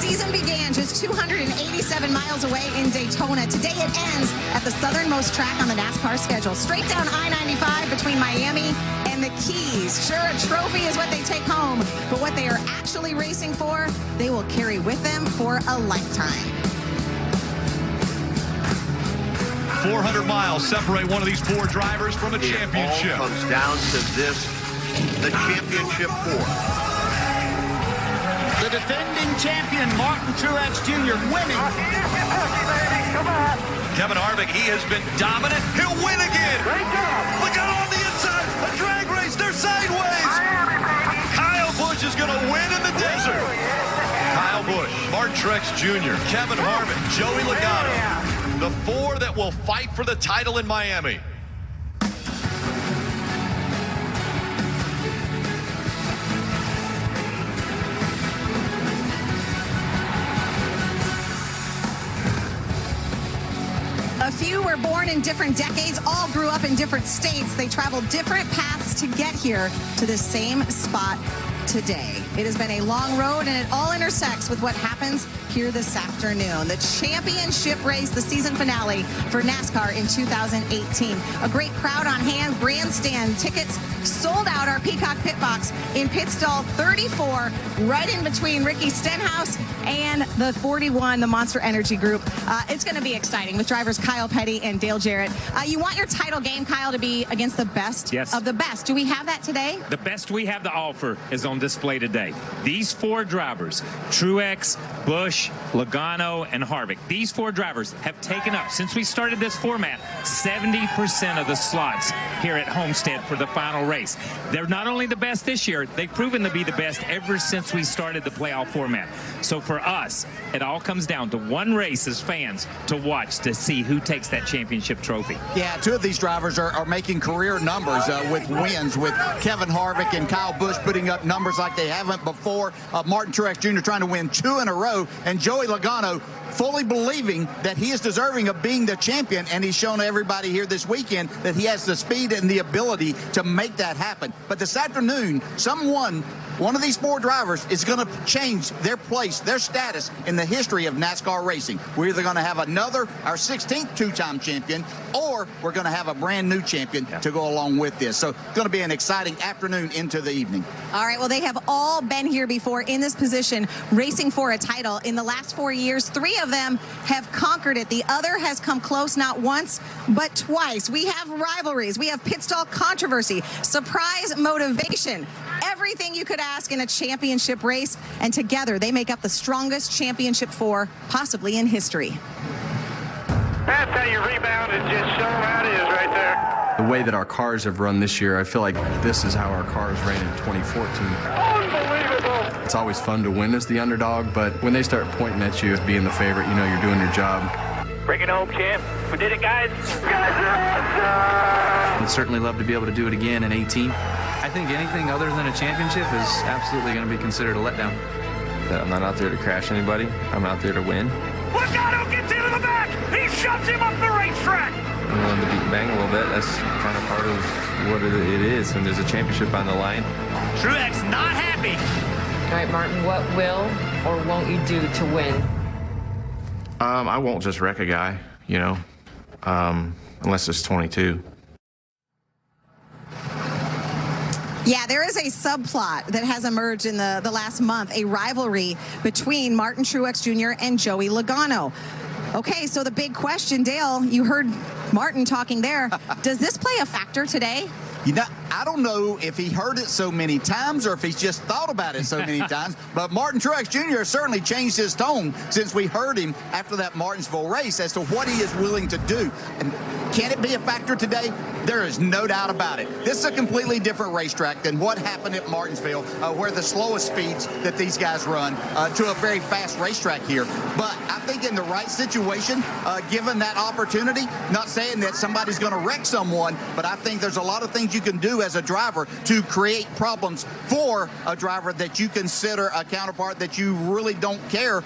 season began just 287 miles away in Daytona. Today it ends at the southernmost track on the NASCAR schedule, straight down I-95 between Miami and the Keys. Sure, a trophy is what they take home, but what they are actually racing for, they will carry with them for a lifetime. 400 miles separate one of these four drivers from a championship. It all comes down to this, the championship four. The defending champion, Martin Truex Jr., winning. Kevin Harvick, he has been dominant. He'll win again. Look out on the inside. A drag race. They're sideways. Kyle Busch is going to win in the desert. Kyle Busch, Martin Truex Jr., Kevin Harvick, Joey Logano. The four that will fight for the title in Miami. A few were born in different decades, all grew up in different states. They traveled different paths to get here to the same spot today. It has been a long road, and it all intersects with what happens here this afternoon. The championship race, the season finale for NASCAR in 2018. A great crowd on hand, grandstand tickets sold out. Our Peacock pit box in pit stall 34, right in between Ricky Stenhouse and the 41, the Monster Energy Group. It's going to be exciting with drivers Kyle Petty and Dale Jarrett. You want your title game, Kyle, to be against the best of the best. Do we have that today? The best we have to offer is on display today. These four drivers, Truex, Busch, Logano, and Harvick, these four drivers have taken up, since we started this format, 70% of the slots here at Homestead for the final race. They're not only the best this year, they've proven to be the best ever since we started the playoff format. So for us, it all comes down to one race as fans to watch to see who takes that championship trophy. Yeah, two of these drivers are making career numbers with wins, with Kevin Harvick and Kyle Busch putting up numbers like they haven't before. Martin Truex Jr. trying to win 2 in a row, and Joey Logano fully believing that he is deserving of being the champion, and he's shown everybody here this weekend that he has the speed and the ability to make that happen. But this afternoon, one of these four drivers is going to change their place, their status in the history of NASCAR racing. We're either going to have our 16th two-time champion, or we're going to have a brand new champion to go along with this. So it's going to be an exciting afternoon into the evening. All right, well, they have all been here before in this position, racing for a title. In the last 4 years, 3 of them have conquered it. The other has come close not once, but twice. We have rivalries. We have pit stall controversy, surprise motivation, everything you could ask in a championship race, and together they make up the strongest championship four possibly in history. That's how you rebound and just show them how it is right there. The way that our cars have run this year, I feel like this is how our cars ran in 2014. Unbelievable. It's always fun to win as the underdog, but when they start pointing at you as being the favorite, you know you're doing your job. Bring it home, champ. We did it, guys. Guys are awesome. I'd certainly love to be able to do it again in 18. I think anything other than a championship is absolutely going to be considered a letdown. I'm not out there to crash anybody. I'm out there to win. Logano gets into the back. He shoves him up the racetrack. I'm willing to beat and bang a little bit. That's kind of part of what it is when there's a championship on the line. Truex not happy. All right, Martin, what will or won't you do to win? I won't just wreck a guy, you know, unless it's 22. Yeah, there is a subplot that has emerged in the last month, a rivalry between Martin Truex Jr. and Joey Logano. Okay, so the big question, Dale, you heard Martin talking there. Does this play a factor today? You know, I don't know if he heard it so many times or if he's just thought about it so many times, but Martin Truex Jr. certainly changed his tone since we heard him after that Martinsville race as to what he is willing to do. And can it be a factor today? There is no doubt about it. This is a completely different racetrack than what happened at Martinsville, where the slowest speeds that these guys run to a very fast racetrack here. But I think in the right situation, given that opportunity, not saying that somebody's going to wreck someone, but I think there's a lot of things you can do as a driver to create problems for a driver that you consider a counterpart that you really don't care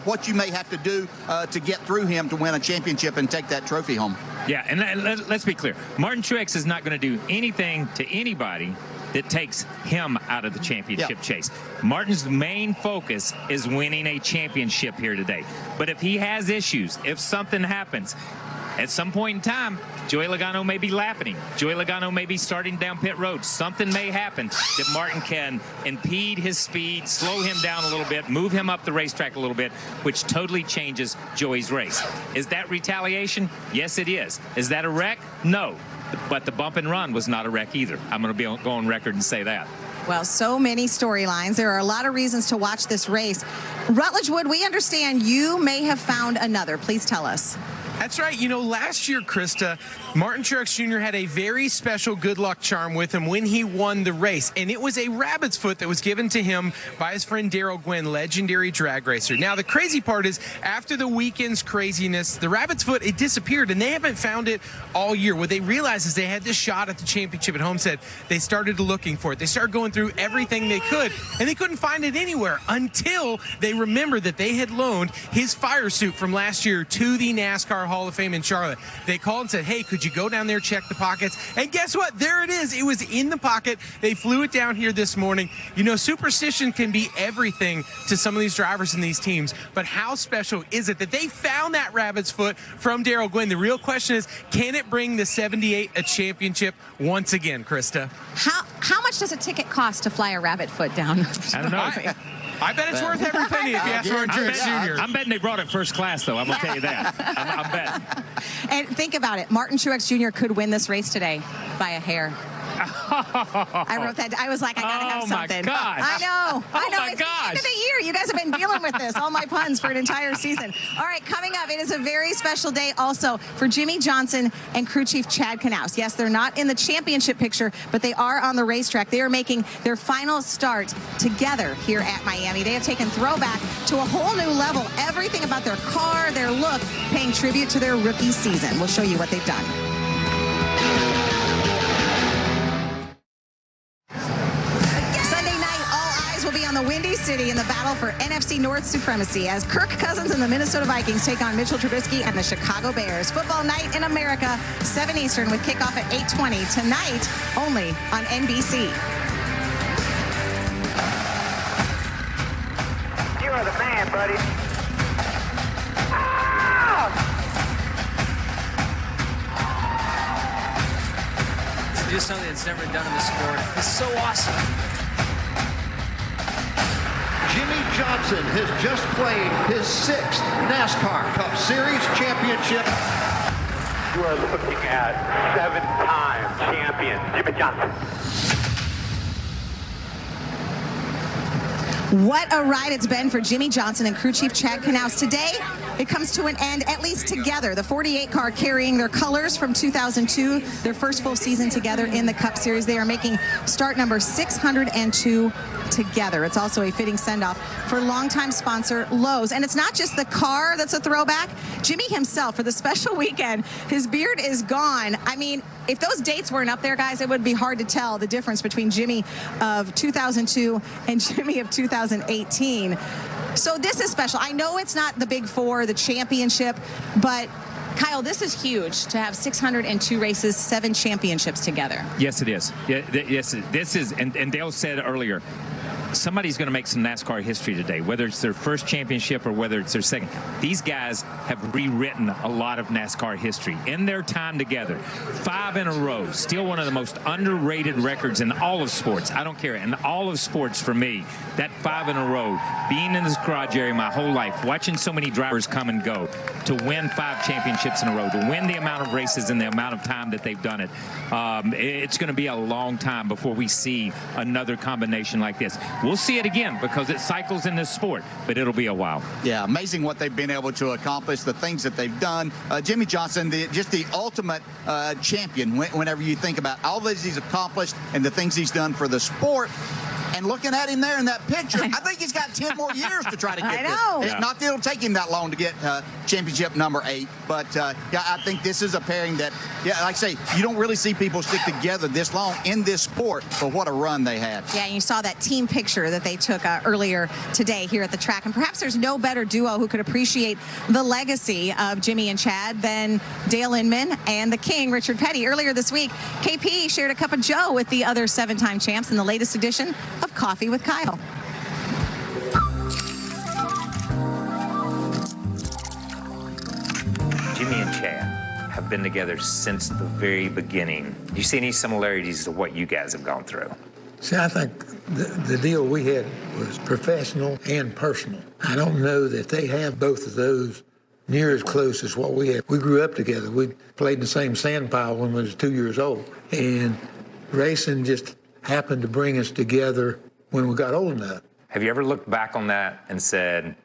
what you may have to do to get through him to win a championship and take that trophy home. Yeah, and let's be clear. Martin Truex is not going to do anything to anybody that takes him out of the championship chase. Martin's main focus is winning a championship here today. But if he has issues, if something happens, at some point in time, Joey Logano may be lapping him. Joey Logano may be starting down pit road. Something may happen that Martin can impede his speed, slow him down a little bit, move him up the racetrack a little bit, which totally changes Joey's race. Is that retaliation? Yes, it is. Is that a wreck? No. But the bump and run was not a wreck either. I'm going to go on record and say that. Well, so many storylines. There are a lot of reasons to watch this race. Rutledge Wood, we understand you may have found another. Please tell us. That's right. You know, last year, Krista, Martin Truex Jr. had a very special good luck charm with him when he won the race, and it was a rabbit's foot that was given to him by his friend Daryl Gwynn, legendary drag racer. Now, the crazy part is, after the weekend's craziness, the rabbit's foot, it disappeared, and they haven't found it all year. What they realized is they had this shot at the championship at Homestead. They started looking for it. They started going through everything they could, and they couldn't find it anywhere until they remembered that they had loaned his fire suit from last year to the NASCAR Hall of Fame in Charlotte. They called and said, hey, could you go down there, check the pockets? And guess what? There it is. It was in the pocket. They flew it down here this morning. You know, superstition can be everything to some of these drivers in these teams, but how special is it that they found that rabbit's foot from Daryl Gwynn? The real question is, can it bring the 78 a championship once again, Krista? How much does a ticket cost to fly a rabbit foot down? I don't know. I bet it's worth every penny if you ask Martin Truex Jr. I'm betting they brought it first class, though. I'm going to tell you that. I'm betting. And think about it. Martin Truex Jr. could win this race today by a hair. I wrote that. I was like, I gotta have something. Oh my gosh! I know. My It's the end of the year. You guys have been dealing with this. All my puns for an entire season. All right, coming up, it is a very special day also for Jimmy Johnson and crew chief Chad Knaus. Yes, they're not in the championship picture, but they are on the racetrack. They are making their final start together here at Miami. They have taken throwback to a whole new level. Everything about their car, their look, paying tribute to their rookie season. We'll show you what they've done. The Windy City in the battle for NFC North supremacy as Kirk Cousins and the Minnesota Vikings take on Mitchell Trubisky and the Chicago Bears. Football night in America, 7 Eastern with kickoff at 8:20 tonight only on NBC. You are the man, buddy. To do something that's never been done in the sport is so awesome. Jimmy Johnson has just played his 6th NASCAR Cup Series championship. You are looking at 7-time champion Jimmy Johnson. What a ride it's been for Jimmy Johnson and crew chief Chad Knaus. Today, it comes to an end, at least together. The 48 car carrying their colors from 2002, their first full season together in the Cup Series. They are making start number 602 together. It's also a fitting send-off for longtime sponsor Lowe's. And it's not just the car that's a throwback. Jimmy himself, for the special weekend, his beard is gone. I mean, if those dates weren't up there, guys, it would be hard to tell the difference between Jimmy of 2002 and Jimmy of 2018. So this is special. I know it's not the Big Four, the championship, but Kyle, this is huge to have 602 races, 7 championships together. Yes, it is. Yeah, yes, this is, and Dale said earlier, somebody's going to make some NASCAR history today, whether it's their first championship or whether it's their second. These guys have rewritten a lot of NASCAR history in their time together. 5 in a row, still one of the most underrated records in all of sports. I don't care. In all of sports, for me, that 5 in a row, being in this garage area my whole life, watching so many drivers come and go, to win 5 championships in a row, to win the amount of races and the amount of time that they've done it, it's going to be a long time before we see another combination like this. We'll see it again because it cycles in this sport, but it'll be a while. Yeah, amazing what they've been able to accomplish, the things that they've done. Jimmy Johnson, just the ultimate champion whenever you think about all that he's accomplished and the things he's done for the sport. And looking at him there in that picture, I think he's got 10 more years to try to get I know. this. Not that it'll take him that long to get championship number 8, but yeah, I think this is a pairing that, yeah, like I say, you don't really see people stick together this long in this sport, but what a run they had. Yeah, you saw that team picture that they took earlier today here at the track, and perhaps there's no better duo who could appreciate the legacy of Jimmy and Chad than Dale Inman and the King, Richard Petty. Earlier this week, KP shared a cup of joe with the other 7-time champs in the latest edition of Coffee with Kyle. Jimmy and Chad have been together since the very beginning. Do you see any similarities to what you guys have gone through? See, I think the deal we had was professional and personal. I don't know that they have both of those near as close as what we had. We grew up together. We played in the same sand pile when we was 2 years old. And racing just happened to bring us together when we got old enough. Have you ever looked back on that and said,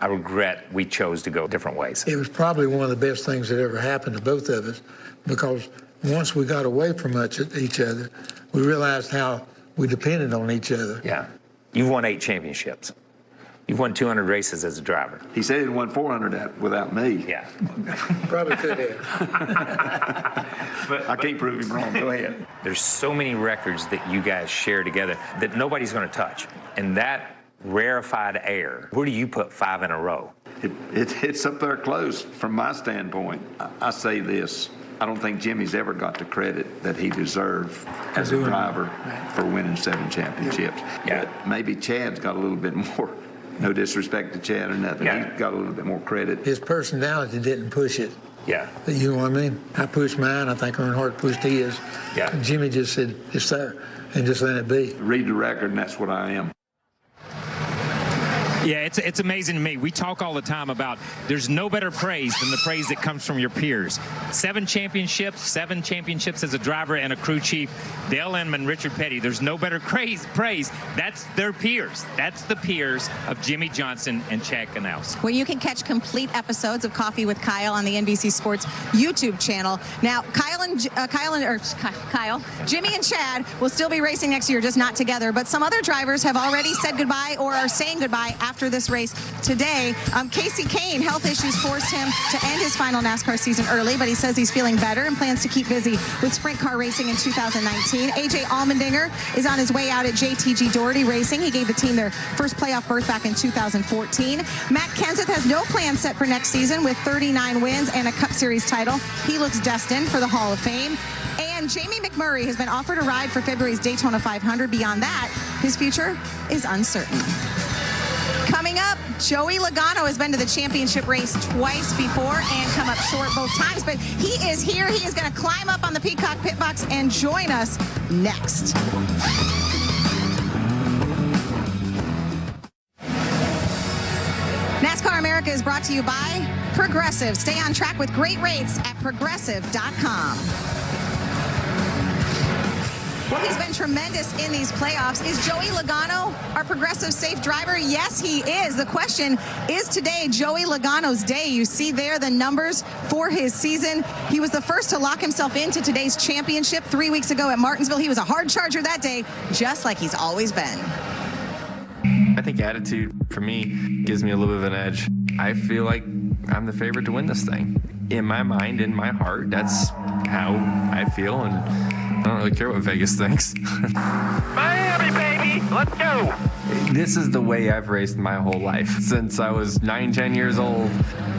I regret we chose to go different ways? It was probably one of the best things that ever happened to both of us, because once we got away from each other, we realized how we depended on each other. Yeah. You've won 8 championships. You've won 200 races as a driver. He said he'd won 400 without me. Yeah. Probably could have. I can't prove him wrong. Go ahead. There's so many records that you guys share together that nobody's going to touch. And that rarefied air, where do you put 5 in a row? It's up there close from my standpoint. I say this. I don't think Jimmy's ever got the credit that he deserved as a driver for winning 7 championships. Yeah. But maybe Chad's got a little bit more. No disrespect to Chad or nothing. Yeah. He's got a little bit more credit. His personality didn't push it. Yeah. You know what I mean? I pushed mine. I think Earnhardt pushed his. Yeah. And Jimmy just said, it's there, and just let it be. Read the record, and that's what I am. Yeah, it's amazing to me. We talk all the time about there's no better praise than the praise that comes from your peers. 7 championships as a driver and a crew chief. Dale Inman, Richard Petty, there's no better praise. That's their peers. That's the peers of Jimmy Johnson and Chad Knaus. Well, you can catch complete episodes of Coffee with Kyle on the NBC Sports YouTube channel. Now, Jimmy and Chad will still be racing next year, just not together. But some other drivers have already said goodbye or are saying goodbye after this race today. Casey Kane, health issues forced him to end his final NASCAR season early, but he says he's feeling better and plans to keep busy with sprint car racing in 2019. AJ Allmendinger is on his way out at JTG Doherty Racing. He gave the team their first playoff berth back in 2014. Matt Kenseth has no plans set for next season with 39 wins and a Cup Series title. He looks destined for the Hall of Fame. And Jamie McMurray has been offered a ride for February's Daytona 500. Beyond that, his future is uncertain. Coming up, Joey Logano has been to the championship race twice before and come up short both times, but he is here. He is going to climb up on the Peacock pit box and join us next. NASCAR America is brought to you by Progressive. Stay on track with great rates at progressive.com. Well, he's been tremendous in these playoffs. Is Joey Logano our Progressive safe driver? Yes, he is. The question is today Joey Logano's day. You see there the numbers for his season. He was the first to lock himself into today's championship 3 weeks ago at Martinsville. He was a hard charger that day, just like he's always been. I think attitude, for me, gives me a little bit of an edge. I feel like I'm the favorite to win this thing. In my mind, in my heart, that's how I feel, and I don't really care what Vegas thinks. Miami, baby! Let's go! This is the way I've raced my whole life, since I was 9-10 years old.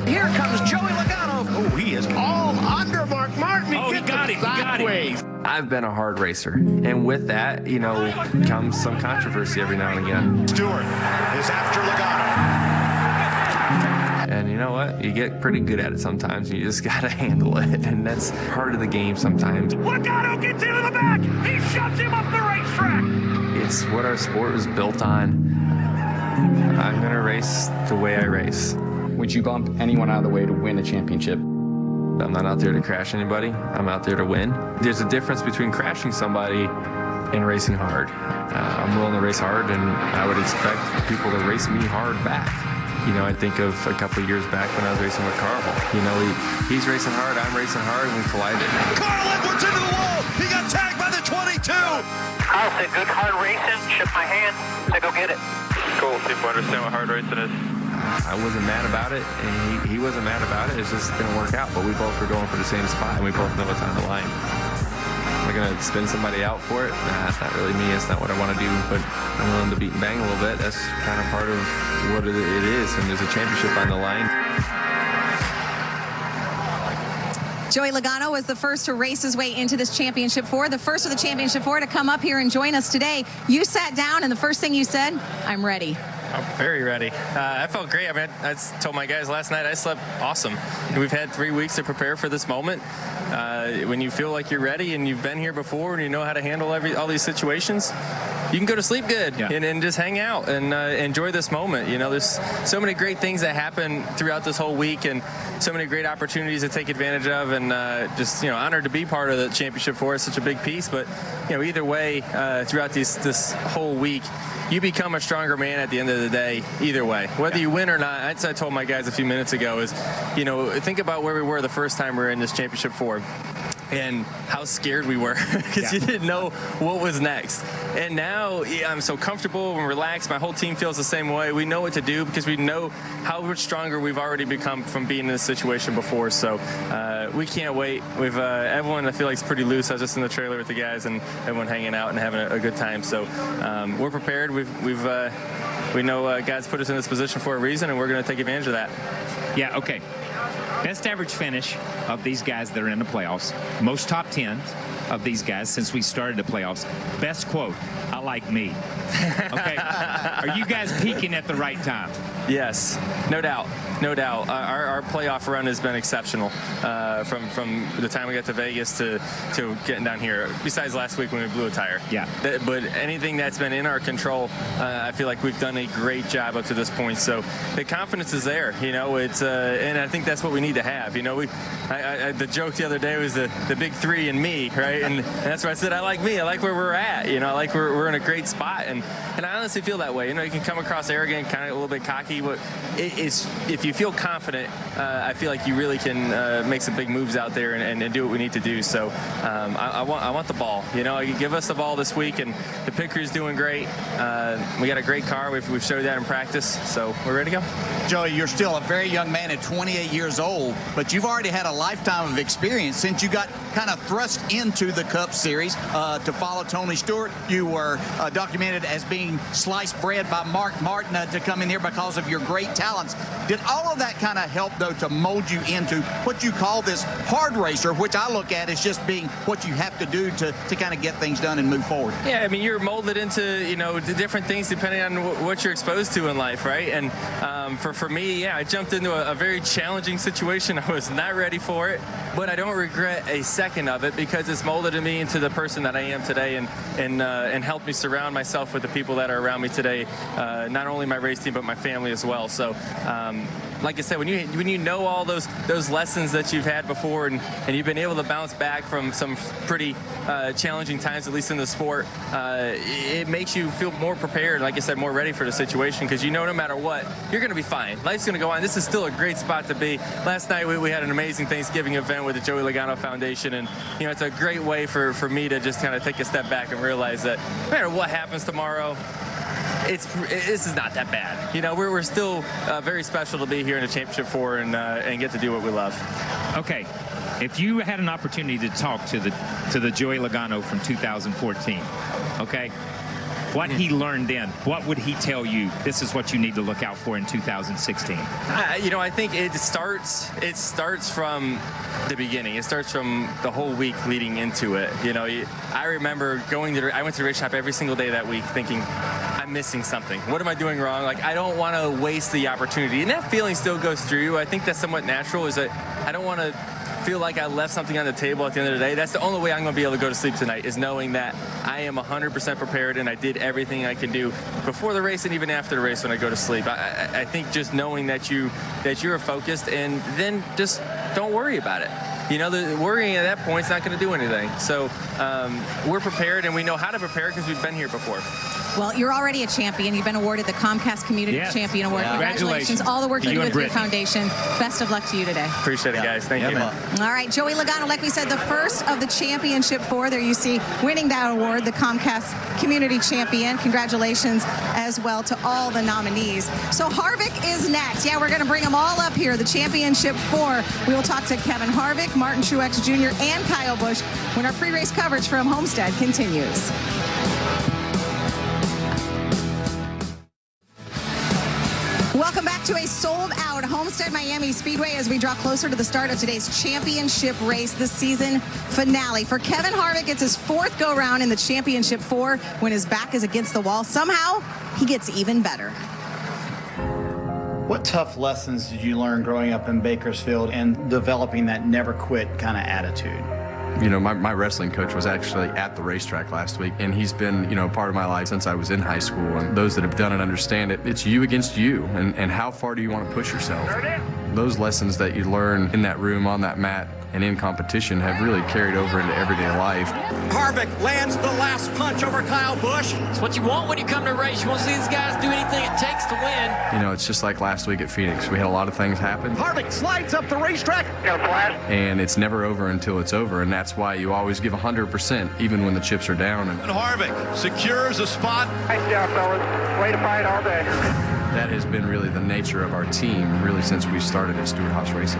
Here comes Joey Logano. Oh, he is all under Mark Martin. He got it. I've been a hard racer, and with that, you know, comes some controversy every now and again. Stewart is after Logano. And you know what? You get pretty good at it sometimes. You just gotta handle it, and that's part of the game sometimes. Logano gets into the back. He shuts him up the racetrack. It's what our sport was built on. I'm gonna race the way I race. Would you bump anyone out of the way to win a championship? I'm not out there to crash anybody. I'm out there to win. There's a difference between crashing somebody and racing hard. I'm willing to race hard, and I would expect people to race me hard back. You know, I think of a couple of years back when I was racing with Carl. You know, he's racing hard, I'm racing hard, and we collided. Carl Edwards into the wall. He got tagged by the 22. Kyle said good hard racing, shook my hand, said go get it. Cool. People understand what hard racing is. I wasn't mad about it, and he wasn't mad about it. It just didn't work out, but we both were going for the same spot, and we both know what's on the line. Am I going to spin somebody out for it? Nah, that's not really me. It's not what I want to do, but I'm willing to beat and bang a little bit. That's kind of part of what it is, and there's a championship on the line. Joey Logano was the first to race his way into this championship four, the first of the championship four to come up here and join us today. You sat down, and the first thing you said, I'm ready. I'm very ready. I felt great. I mean, I told my guys last night I slept awesome. We've had 3 weeks to prepare for this moment. When you feel like you're ready and you've been here before and you know how to handle all these situations, you can go to sleep good and just hang out and enjoy this moment. You know, there's so many great things that happen throughout this whole week and so many great opportunities to take advantage of, and just, you know, honored to be part of the championship for us, such a big piece. But, you know, either way, throughout this whole week, you become a stronger man at the end of the day, either way. Whether you win or not, as I told my guys a few minutes ago, is, you know, think about where we were the first time we were in this championship four and how scared we were because you didn't know what was next. And now I'm so comfortable and relaxed. My whole team feels the same way. We know what to do because we know how much stronger we've already become from being in this situation before. So we can't wait. We've everyone, I feel like, is pretty loose. I was just in the trailer with the guys and everyone hanging out and having a good time. So we're prepared. We know God's put us in this position for a reason, and we're going to take advantage of that. Yeah, okay. Best average finish of these guys that are in the playoffs. Most top 10s of these guys since we started the playoffs. Best quote, I like me. Okay. Are you guys peaking at the right time? Yes, no doubt. No doubt. Our playoff run has been exceptional from the time we got to Vegas to getting down here, besides last week when we blew a tire. Yeah. But anything that's been in our control, I feel like we've done a great job up to this point. So the confidence is there, you know, and I think that's what we need to have. You know, the joke the other day was the big three and me, right? And that's why I said I like me. I like where we're at. You know, I like we're in a great spot. And I honestly feel that way. You know, you can come across arrogant, kind of a little bit cocky, but if you feel confident, I feel like you really can make some big moves out there and do what we need to do. So I want the ball. You know, you give us the ball this week, and the pit crew's doing great. We got a great car. We've showed that in practice, so we're ready to go. Joey, you're still a very young man at 28 years old, but you've already had a lifetime of experience since you got kind of thrust into the Cup Series to follow Tony Stewart. You were documented as being sliced bread by Mark Martin to come in here because of your great talents. Did all of that kind of help, though, to mold you into what you call this hard racer, which I look at as just being what you have to do to kind of get things done and move forward? Yeah, I mean, you're molded into, you know, the different things depending on what you're exposed to in life, right? And for me, yeah, I jumped into a very challenging situation. I was not ready for it, but I don't regret a second of it because it's molded me into the person that I am today and helped me surround myself with the people that are around me today, not only my race team, but my family as well. So, like I said, when you know all those lessons that you've had before and you've been able to bounce back from some pretty challenging times, at least in the sport, it makes you feel more prepared, like I said, more ready for the situation because you know no matter what, you're going to be fine. Life's going to go on. This is still a great spot to be. Last night we had an amazing Thanksgiving event with the Joey Logano Foundation, and you know it's a great way for me to just kind of take a step back and realize that no matter what happens tomorrow, this is not that bad. You know, we're still very special to be here in the championship four and get to do what we love. Okay, if you had an opportunity to talk to the Joey Logano from 2014, okay, what he learned then, what would he tell you? This is what you need to look out for in 2016. You know, I think it starts from the beginning. It starts from the whole week leading into it. You know, I remember I went to the race shop every single day that week thinking, I'm missing something. What am I doing wrong? Like, I don't want to waste the opportunity. And that feeling still goes through you. I think that's somewhat natural, is that I don't want to feel like I left something on the table at the end of the day. That's the only way I'm going to be able to go to sleep tonight, is knowing that I am 100% prepared and I did everything I can do before the race and even after the race when I go to sleep. I think just knowing that you're focused, and then just don't worry about it. You know, the worrying at that point is not going to do anything. So we're prepared, and we know how to prepare because we've been here before. Well, you're already a champion. You've been awarded the Comcast Community Champion Award. Congratulations. All the work you do with your foundation. Best of luck to you today. Appreciate it, guys. Thank you. All right, Joey Logano, like we said, the first of the championship 4. There you see winning that award, the Comcast Community Champion. Congratulations as well to all the nominees. So Harvick is next. Yeah, we're going to bring them all up here, the championship 4. We will talk to Kevin Harvick, Martin Truex Jr., and Kyle Busch when our pre-race coverage from Homestead continues. Welcome back to a sold-out Homestead Miami Speedway as we draw closer to the start of today's championship race, the season finale. For Kevin Harvick, it's his 4th go-round in the championship 4 when his back is against the wall. Somehow, he gets even better. What tough lessons did you learn growing up in Bakersfield and developing that never quit kind of attitude? You know, my wrestling coach was actually at the racetrack last week, and he's been, you know, part of my life since I was in high school. And those that have done it understand it. It's you against you, and how far do you want to push yourself? Those lessons that you learn in that room, on that mat, and in competition have really carried over into everyday life. Harvick lands the last punch over Kyle Busch. It's what you want when you come to a race. You want to see these guys do anything it takes to win. You know, it's just like last week at Phoenix. We had a lot of things happen. Harvick slides up the racetrack. And it's never over until it's over, and that's why you always give 100%, even when the chips are down. And Harvick secures a spot. Nice job, fellas. Way to fight all day. That has been really the nature of our team, really since we started at Stewart Haas Racing.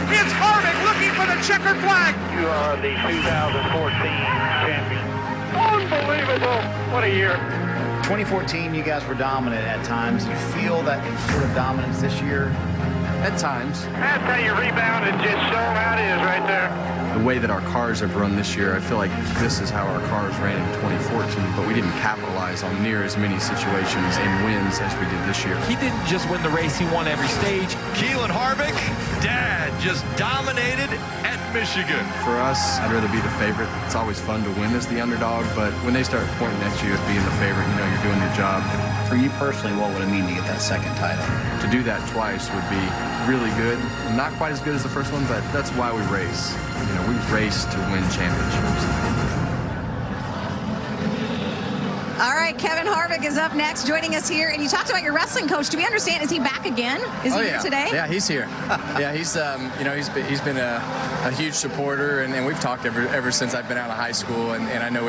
It's Harvick looking for the checkered flag. You are the 2014 champion. Unbelievable. What a year. 2014, you guys were dominant at times. Do you feel that sort of dominance this year? At times. That's how you rebound and just show them how it is right there. The way that our cars have run this year, I feel like this is how our cars ran in 2014, but we didn't capitalize on near as many situations and wins as we did this year. He didn't just win the race, he won every stage. Keelan Harvick, Dad just dominated at Michigan. For us, I'd rather be the favorite. It's always fun to win as the underdog, but when they start pointing at you as being the favorite, you know you're doing your job. For you personally, what would it mean to get that second title? To do that twice would be really good. Not quite as good as the first one, but that's why we race. You know, we race to win championships. All right, Kevin Harvick is up next, joining us here. And you talked about your wrestling coach. Do we understand? Is he back again? Is he here today? Yeah, he's here. Yeah, he's you know, he's been a huge supporter, and we've talked ever since I've been out of high school, and I know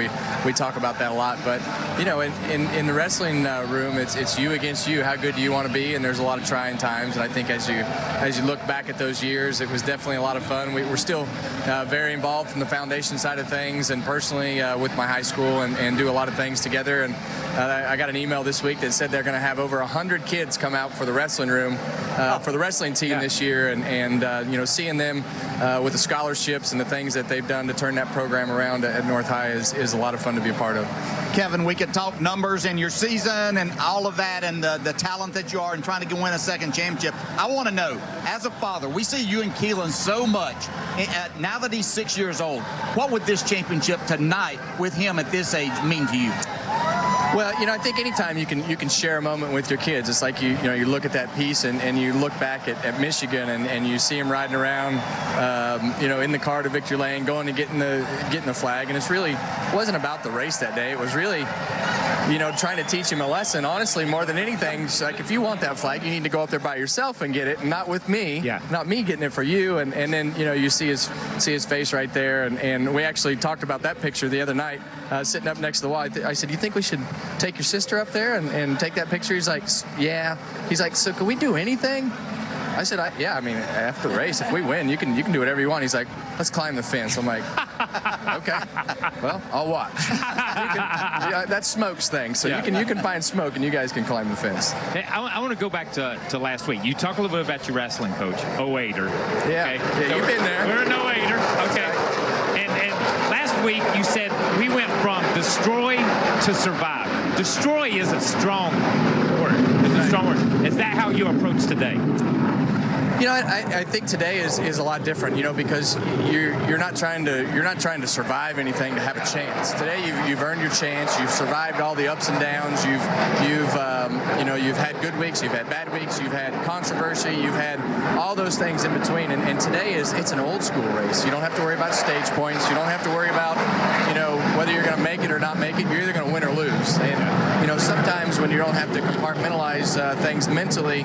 we talk about that a lot. But you know, in the wrestling room, it's you against you. How good do you want to be? And there's a lot of trying times. And I think as you look back at those years, it was definitely a lot of fun. We're still very involved from the foundation side of things, and personally with my high school, and do a lot of things together. And I got an email this week that said they're going to have over 100 kids come out for the wrestling room, for the wrestling team this year, and you know, seeing them with the scholarships and the things that they've done to turn that program around at North High is a lot of fun to be a part of. Kevin, we could talk numbers in your season and all of that, and the talent that you are in trying to win a second championship. I want to know, as a father, we see you and Keelan so much. Now that he's 6 years old, what would this championship tonight with him at this age mean to you? Well, you know, I think anytime you can share a moment with your kids, it's like you look at that piece and you look back at Michigan and you see him riding around, you know, in the car to Victory Lane, going to getting the flag, and it's really wasn't about the race that day. It was really, you know, trying to teach him a lesson. Honestly, more than anything, it's like if you want that flag, you need to go up there by yourself and get it, and not with me. Yeah. Not me getting it for you. And then you know you see his face right there, and we actually talked about that picture the other night, sitting up next to the wall. I said, you think we should take your sister up there and take that picture? He's like, yeah. He's like, so can we do anything? I said, yeah, I mean, after the race, if we win, you can do whatever you want. He's like, let's climb the fence. I'm like, okay, well, I'll watch. That's Smoke's thing, so you can find Smoke and you guys can climb the fence. Hey, I want to go back to last week. You talk a little bit about your wrestling coach, 08er. Yeah, okay? Yeah, you've been there. We're an 08er, okay. And last week you said we went from destroy to survive. Destroy is a strong word. It's a strong word. Is that how you approach today? You know, I think today is a lot different, you know, because you're not trying to survive anything to have a chance. Today you've earned your chance. You've survived all the ups and downs. You've had good weeks. You've had bad weeks. You've had controversy. You've had all those things in between. And today it's an old school race. You don't have to worry about stage points. You don't have to worry about, you know, whether you're going to make it or not make it. You're either going to win or lose. And you know, sometimes when you don't have to compartmentalize things mentally,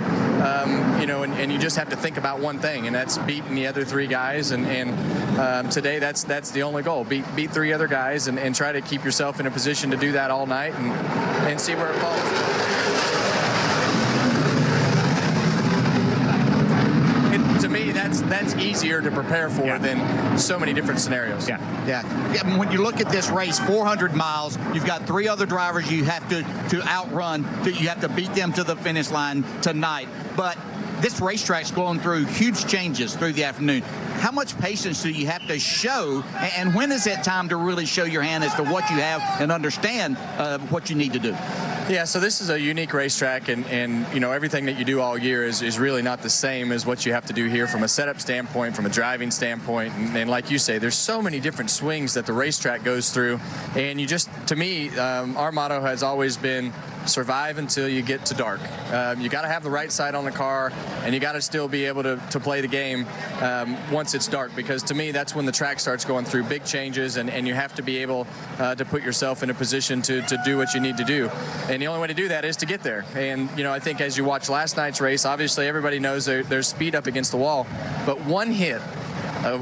you know, and you just have to think about one thing, and that's beating the other three guys. And today that's the only goal: beat three other guys, and try to keep yourself in a position to do that all night, and see where it falls. To me, that's easier to prepare for than so many different scenarios. Yeah. When you look at this race, 400 miles, you've got three other drivers you have to outrun. You have to beat them to the finish line tonight. But this racetrack's going through huge changes through the afternoon. How much patience do you have to show, and when is it time to really show your hand as to what you have and understand what you need to do? Yeah, so this is a unique racetrack, and you know, everything that you do all year is really not the same as what you have to do here from a setup standpoint, from a driving standpoint, and like you say, there's so many different swings that the racetrack goes through, and you just, to me, our motto has always been survive until you get to dark. You got to have the right side on the car, and you got to still be able to play the game once it's dark, because to me that's when the track starts going through big changes, and you have to be able to put yourself in a position to do what you need to do. And the only way to do that is to get there. And you know, I think as you watch last night's race, obviously everybody knows there's speed up against the wall, but one hit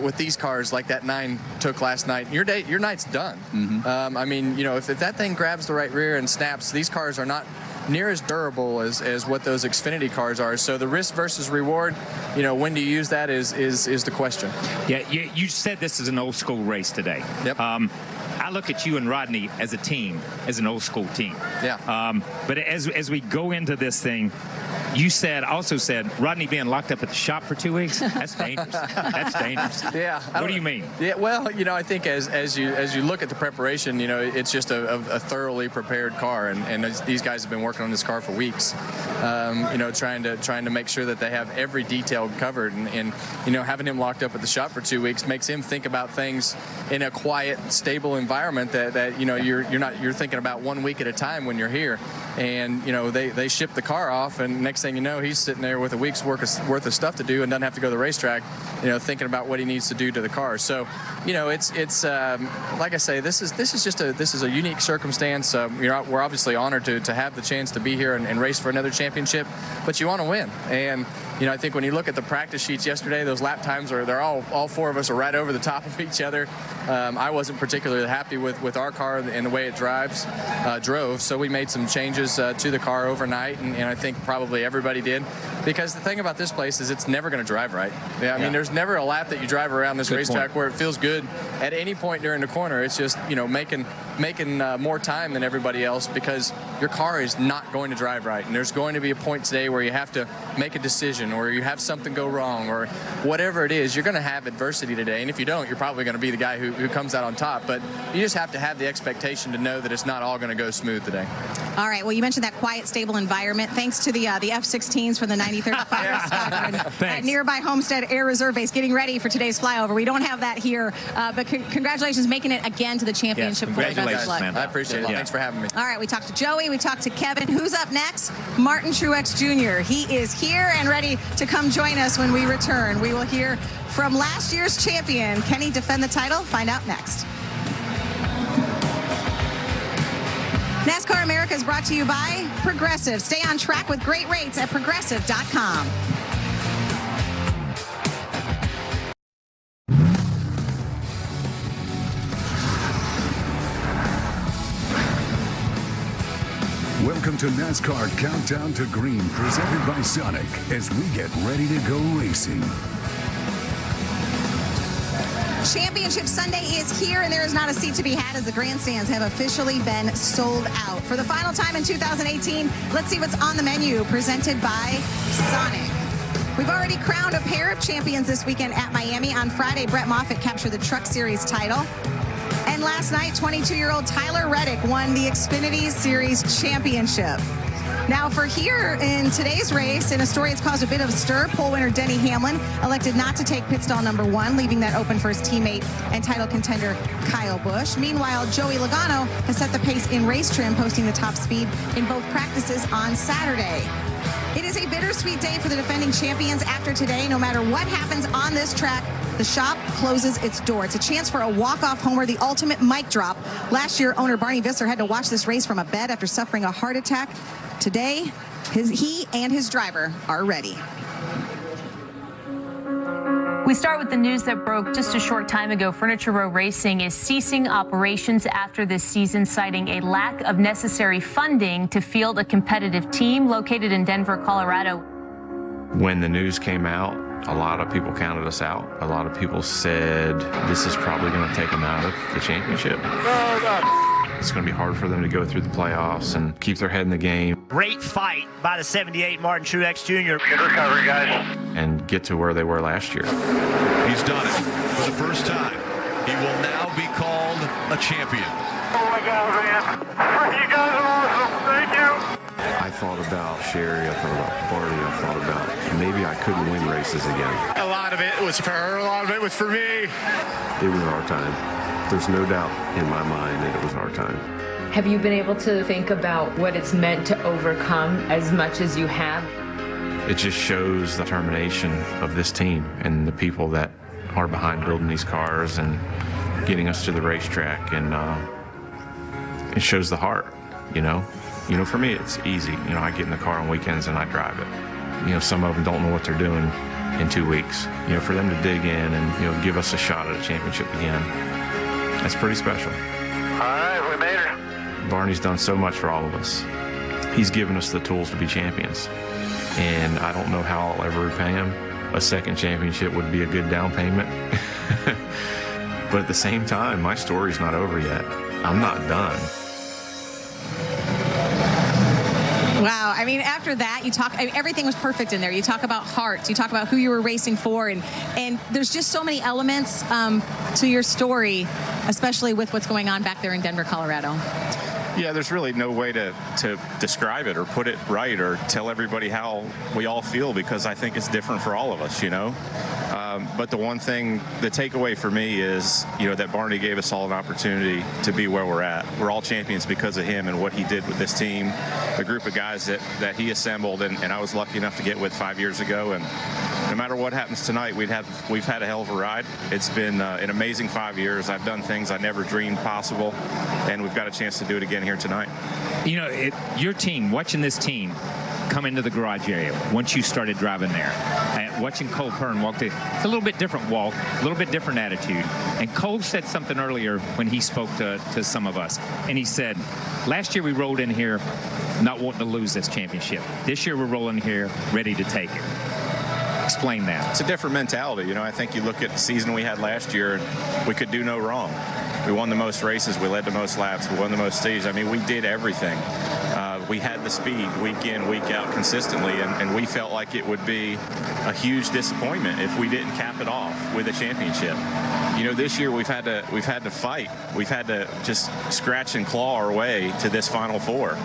with these cars like that 9 took last night, your night's done. Mm-hmm. I mean, you know, if that thing grabs the right rear and snaps, these cars are not near as durable as what those Xfinity cars are. So the risk versus reward, you know, when do you use that is the question. Yeah, you said this is an old school race today. Yep. I look at you and Rodney as a team, as an old school team. Yeah. But as we go into this thing, you also said Rodney being locked up at the shop for 2 weeks. That's dangerous. That's dangerous. Yeah. What do you mean? Yeah. Well, you know, I think as you look at the preparation, you know, it's just a thoroughly prepared car, and these guys have been working on this car for weeks. You know, trying to make sure that they have every detail covered, and you know, having him locked up at the shop for 2 weeks makes him think about things in a quiet, stable environment that you know you're thinking about 1 week at a time when you're here. And you know, they ship the car off, and next thing you know, he's sitting there with a week's worth of stuff to do and doesn't have to go to the racetrack, you know, thinking about what he needs to do to the car. So, you know, it's like I say, this is a unique circumstance. You know, we're obviously honored to have the chance to be here and race for another championship, but you want to win. And you know, I think when you look at the practice sheets yesterday, those lap times they're all four of us are right over the top of each other. I wasn't particularly happy with our car and the way it drove, so we made some changes to the car overnight, and I think probably everybody did, because the thing about this place is it's never going to drive right. Yeah, I mean, there's never a lap that you drive around this racetrack where it feels good at any point during the corner. It's just, you know, making more time than everybody else, because your car is not going to drive right, and there's going to be a point today where you have to make a decision, or you have something go wrong, or whatever it is. You're going to have adversity today, and if you don't, you're probably going to be the guy who comes out on top. But you just have to have the expectation to know that it's not all going to go smooth today. All right, well, you mentioned that quiet, stable environment. Thanks to the F-16s from the 93rd Fire Squadron at nearby Homestead Air Reserve Base, getting ready for today's flyover. We don't have that here, but congratulations making it again to the championship. Congratulations, man. I appreciate it. Thanks for having me. All right, we talked to Joey, we talked to Kevin. Who's up next? Martin Truex Jr. He is here and ready to come join us when we return. We will hear from last year's champion. Can he defend the title? Find out next. NASCAR America is brought to you by Progressive. Stay on track with great rates at progressive.com. Welcome to NASCAR Countdown to Green, presented by Sonic, as we get ready to go racing. Championship Sunday is here, and there is not a seat to be had as the grandstands have officially been sold out. For the final time in 2018, let's see what's on the menu, presented by Sonic. We've already crowned a pair of champions this weekend at Miami. On Friday, Brett Moffitt captured the Truck Series title. And last night, 22-year-old Tyler Reddick won the Xfinity Series championship. Now for here in today's race, in a story it's caused a bit of a stir, pole winner Denny Hamlin elected not to take pit stall number 1, leaving that open for his teammate and title contender Kyle Busch. Meanwhile, Joey Logano has set the pace in race trim, posting the top speed in both practices on Saturday. It is a bittersweet day for the defending champions after today. No matter what happens on this track, the shop closes its door. It's a chance for a walk-off homer, the ultimate mic drop. Last year, owner Barney Visser had to watch this race from a bed after suffering a heart attack. Today, he and his driver are ready. We start with the news that broke just a short time ago. Furniture Row Racing is ceasing operations after this season, citing a lack of necessary funding to field a competitive team located in Denver, Colorado. When the news came out, a lot of people counted us out. A lot of people said this is probably going to take them out of the championship. It's going to be hard for them to go through the playoffs and keep their head in the game. Great fight by the 78 Martin Truex Jr. Good recovery, guys. And get to where they were last year. He's done it for the first time. He will now be called a champion. Oh my God, man. You guys are awesome. Thank you. I thought about Sherry, I thought about Barney, I thought about maybe I couldn't win races again. A lot of it was for her, a lot of it was for me. It was our time. There's no doubt in my mind that it was our time. Have you been able to think about what it's meant to overcome as much as you have? It just shows the determination of this team and the people that are behind building these cars and getting us to the racetrack, and it shows the heart, you know. For me, it's easy. I get in the car on weekends and I drive it. Some of them don't know what they're doing in 2 weeks. For them to dig in and, give us a shot at a championship again, that's pretty special. All right, we made her. Barney's done so much for all of us. He's given us the tools to be champions. And I don't know how I'll ever repay him. A second championship would be a good down payment. But at the same time, my story's not over yet. I'm not done. Wow. I mean, after that, everything was perfect in there. You talk about heart. You talk about who you were racing for. And there's just so many elements to your story, especially with what's going on back there in Denver, Colorado. Yeah, there's really no way to describe it or put it right or tell everybody how we all feel, because I think it's different for all of us, But the one thing, the takeaway for me is, that Barney gave us all an opportunity to be where we're at. We're all champions because of him and what he did with this team, the group of guys that he assembled and I was lucky enough to get with 5 years ago. And no matter what happens tonight, we've had a hell of a ride. It's been an amazing 5 years. I've done things I never dreamed possible, and we've got a chance to do it again here tonight. Your team, watching this team come into the garage area once you started driving there, and watching Cole Pern walk it's a little bit different walk, a little bit different attitude. And Cole said something earlier when he spoke to some of us, and he said, last year we rolled in here not wanting to lose this championship. This year we're rolling here ready to take it. Explain that. It's a different mentality. I think you look at the season we had last year, we could do no wrong. We won the most races. We led the most laps. We won the most stages. I mean, we did everything. We had the speed week in, week out consistently, and we felt like it would be a huge disappointment if we didn't cap it off with a championship. This year we've had to fight. We've had to just scratch and claw our way to this Final Four.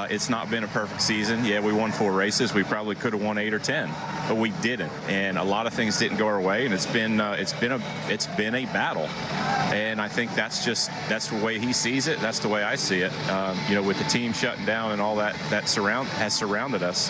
It's not been a perfect season. Yeah, we won 4 races. We probably could have won 8 or 10, but we didn't. And a lot of things didn't go our way, and it's been a battle. And I think that's the way he sees it. That's the way I see it. With the team shutting down and all that has surrounded us.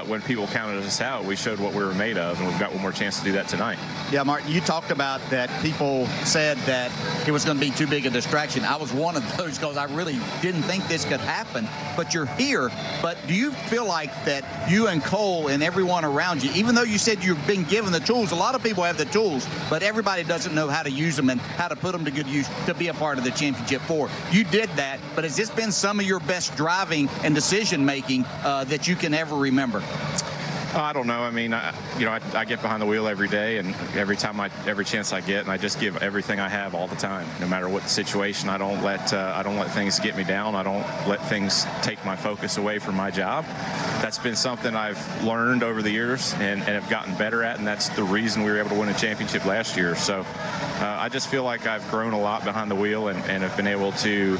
When people counted us out, we showed what we were made of, and we've got one more chance to do that tonight. Yeah, Martin, you talked about that people said that it was going to be too big a distraction. I was one of those because I really didn't think this could happen. But you're here. But do you feel like that you and Cole and everyone around you, even though you said you've been given the tools, a lot of people have the tools, but everybody doesn't know how to use them and how to put them to good use to be a part of the Championship 4. You did that, but has this been some of your best driving and decision-making that you can ever remember? I don't know. I mean, I get behind the wheel every day, and every chance I get, and I just give everything I have all the time, no matter what the situation. I don't let things get me down. I don't let things take my focus away from my job. That's been something I've learned over the years and have gotten better at, and that's the reason we were able to win a championship last year. So I just feel like I've grown a lot behind the wheel and have been able to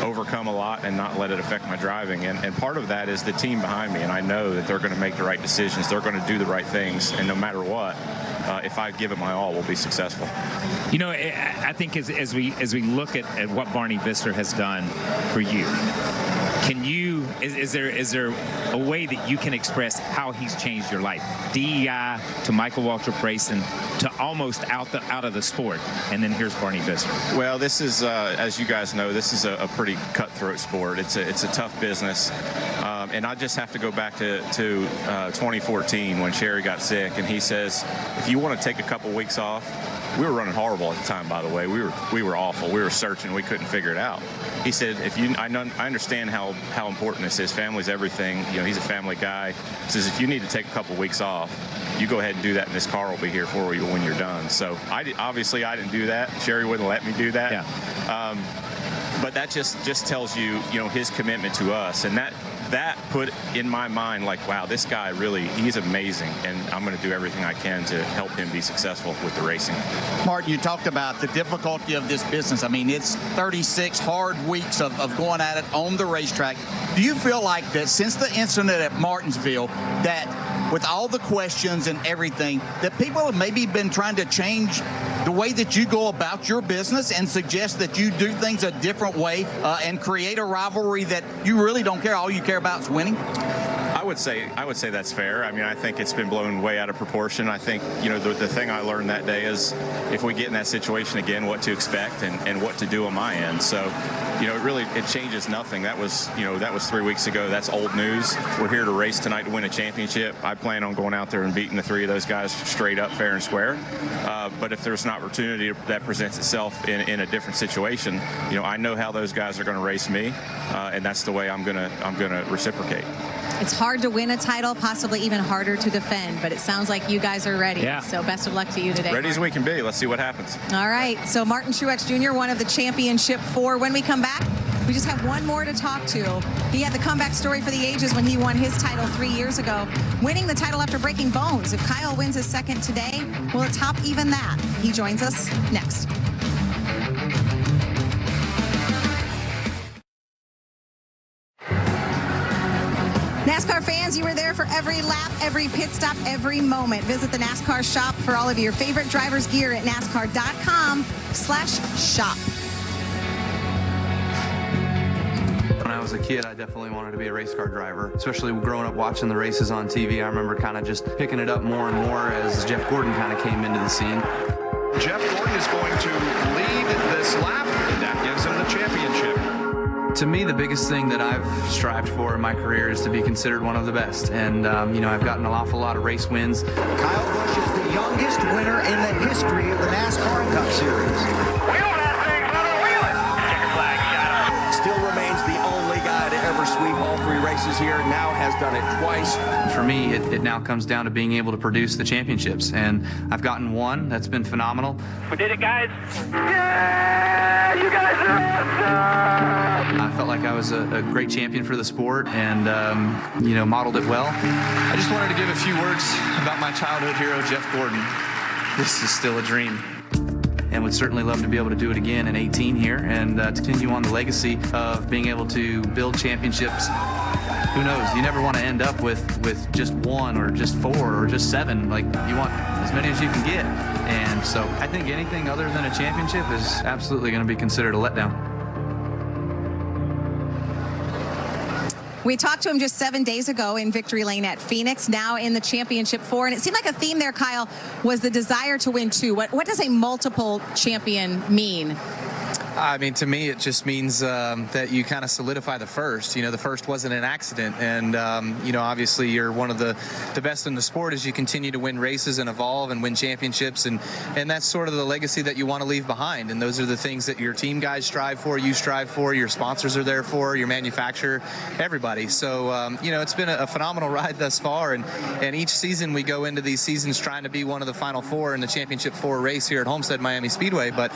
overcome a lot and not let it affect my driving. And part of that is the team behind me, and I know that they're going to make the right decisions. They're going to do the right things, and no matter what, if I give it my all, we'll be successful. You know, I think as we look at what Barney Visser has done for you, can you is there a way that you can express how he's changed your life? DEI to Michael Waltrip Racing to almost out of the sport, and then here's Barney Visser. Well, this is as you guys know, this is a pretty cutthroat sport. It's a tough business, and I just have to go back to 2014 when Sherry got sick, and he says, if you want to take a couple weeks off. We were running horrible at the time, by the way. We were awful. We were searching. We couldn't figure it out. He said, I understand how important this is. Family's everything. You know, he's a family guy. He says, if you need to take a couple weeks off, you go ahead and do that, and this car will be here for you when you're done. So obviously I didn't do that. Sherry wouldn't let me do that. Yeah. But that just tells you, his commitment to us, and that put in my mind, like, wow, this guy really, he's amazing, and I'm going to do everything I can to help him be successful with the racing. Martin, you talked about the difficulty of this business. I mean, it's 36 hard weeks of going at it on the racetrack. Do you feel like that since the incident at Martinsville, that with all the questions and everything, that people have maybe been trying to change the way that you go about your business and suggest that you do things a different way and create a rivalry that you really don't care? All you care about is winning? I would say that's fair. I mean, I think it's been blown way out of proportion. I think, the thing I learned that day is if we get in that situation again, what to expect and what to do on my end. So, it changes nothing. That was 3 weeks ago. That's old news. We're here to race tonight to win a championship. I plan on going out there and beating the three of those guys straight up, fair and square. But if there's an opportunity that presents itself in a different situation, I know how those guys are going to race me, and that's the way I'm gonna reciprocate. It's hard to win a title, possibly even harder to defend, but it sounds like you guys are ready. Yeah. So best of luck to you today. Ready as we can be. Let's see what happens. All right. So Martin Truex Jr., one of the championship 4. When we come back, we just have one more to talk to. He had the comeback story for the ages when he won his title 3 years ago, winning the title after breaking bones. If Kyle wins his second today, will it top even that? He joins us next. NASCAR fans, you were there for every lap, every pit stop, every moment. Visit the NASCAR shop for all of your favorite drivers' gear at NASCAR.com/shop. When I was a kid, I definitely wanted to be a race car driver, especially growing up watching the races on TV. I remember kind of just picking it up more and more as Jeff Gordon kind of came into the scene. Jeff Gordon is going to lead this lap, and that gives him the championship. To me, the biggest thing that I've strived for in my career is to be considered one of the best. And, I've gotten an awful lot of race wins. Kyle Busch is the youngest winner in the history of the NASCAR Cup Series. Wheel that thing, brother, wheel it! Checker flag, shut up. Still remains the only guy to ever sweep all 3 races here. Now has done it twice. For me, it now comes down to being able to produce the championships. And I've gotten one. That's been phenomenal. We did it, guys. Yeah! You guys are awesome! I felt like I was a great champion for the sport and, modeled it well. I just wanted to give a few words about my childhood hero, Jeff Gordon. This is still a dream. And would certainly love to be able to do it again in 18 here and continue on the legacy of being able to build championships. Who knows? You never want to end up with just 1 or just 4 or just 7. Like, you want as many as you can get. And so I think anything other than a championship is absolutely going to be considered a letdown. We talked to him just 7 days ago in Victory Lane at Phoenix, now in the championship 4. And it seemed like a theme there, Kyle, was the desire to win 2. What does a multiple champion mean? I mean, to me, it just means that you kind of solidify the first. The first wasn't an accident. And, obviously you're one of the best in the sport as you continue to win races and evolve and win championships. And that's sort of the legacy that you want to leave behind. And those are the things that your team guys strive for, you strive for, your sponsors are there for, your manufacturer, everybody. So, it's been a phenomenal ride thus far. And each season we go into these seasons trying to be one of the final 4 in the championship 4 race here at Homestead Miami Speedway. But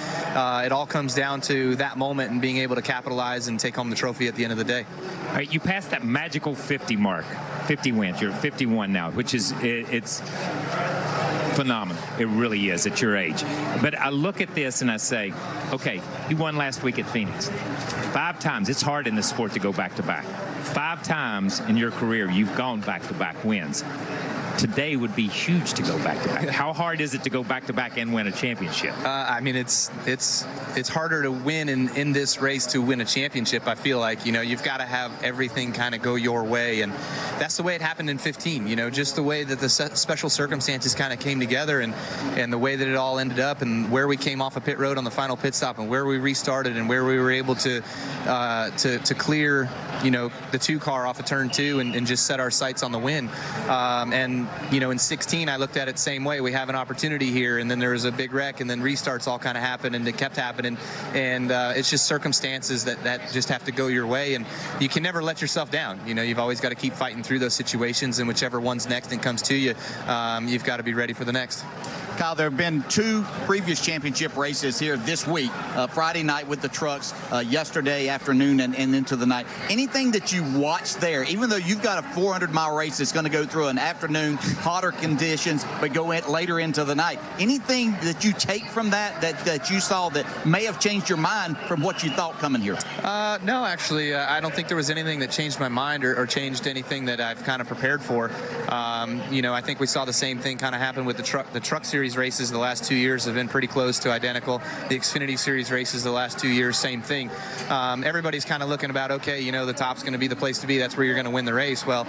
it all comes down to that moment and being able to capitalize and take home the trophy at the end of the day. All right, you passed that magical 50 mark, 50 wins. You're 51 now, which is it's phenomenal. It really is at your age. But I look at this and I say, Okay, you won last week at Phoenix. 5 times. It's hard in this sport to go back-to-back. 5 times in your career, you've gone back-to-back wins. Today would be huge to go back-to-back. How hard is it to go back-to-back and win a championship? I mean, it's harder to win in this race to win a championship. I feel like, you've got to have everything kind of go your way, and that's the way it happened in 15. Just the way that the special circumstances kind of came together, and the way that it all ended up, and where we came off a pit road on the final pit stop, and where we restarted, and where we were able to clear, the 2 car off of turn 2 and just set our sights on the win. And in 16, I looked at it the same way. We have an opportunity here, and then there was a big wreck, and then restarts all kind of happened, and it kept happening. And it's just circumstances that just have to go your way, and you can never let yourself down. You've always got to keep fighting through those situations, and whichever one's next and comes to you, you've got to be ready for the next. Kyle, there have been 2 previous championship races here this week, Friday night with the trucks, yesterday afternoon and into the night. Anything that you watched there, even though you've got a 400-mile race that's going to go through an afternoon, hotter conditions, but go later into the night, anything that you take from that you saw that may have changed your mind from what you thought coming here? No, actually, I don't think there was anything that changed my mind or changed anything that I've kind of prepared for. I think we saw the same thing kind of happen with the truck series races. The last 2 years have been pretty close to identical. The Xfinity Series races the last 2 years, same thing. Everybody's kind of looking about, okay, the top's going to be the place to be. That's where you're going to win the race. Well,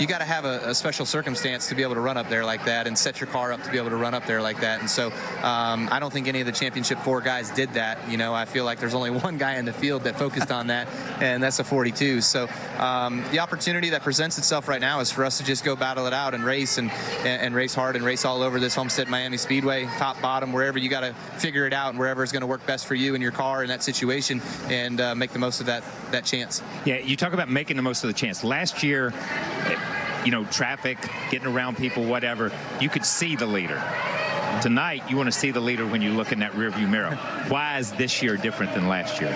you got to have a special circumstance to be able to run up there like that and set your car up to be able to run up there like that. And so I don't think any of the Championship 4 guys did that. I feel like there's only one guy in the field that focused on that, and that's a 42. So the opportunity that presents itself right now is for us to just go battle it out and race and race hard and race all over this Homestead Miami Speedway, top, bottom, wherever. You got to figure it out, and wherever is going to work best for you and your car in that situation, and make the most of that chance. Yeah, you talk about making the most of the chance. Last year, traffic, getting around people, whatever, you could see the leader. Tonight, you want to see the leader when you look in that rearview mirror. Why is this year different than last year?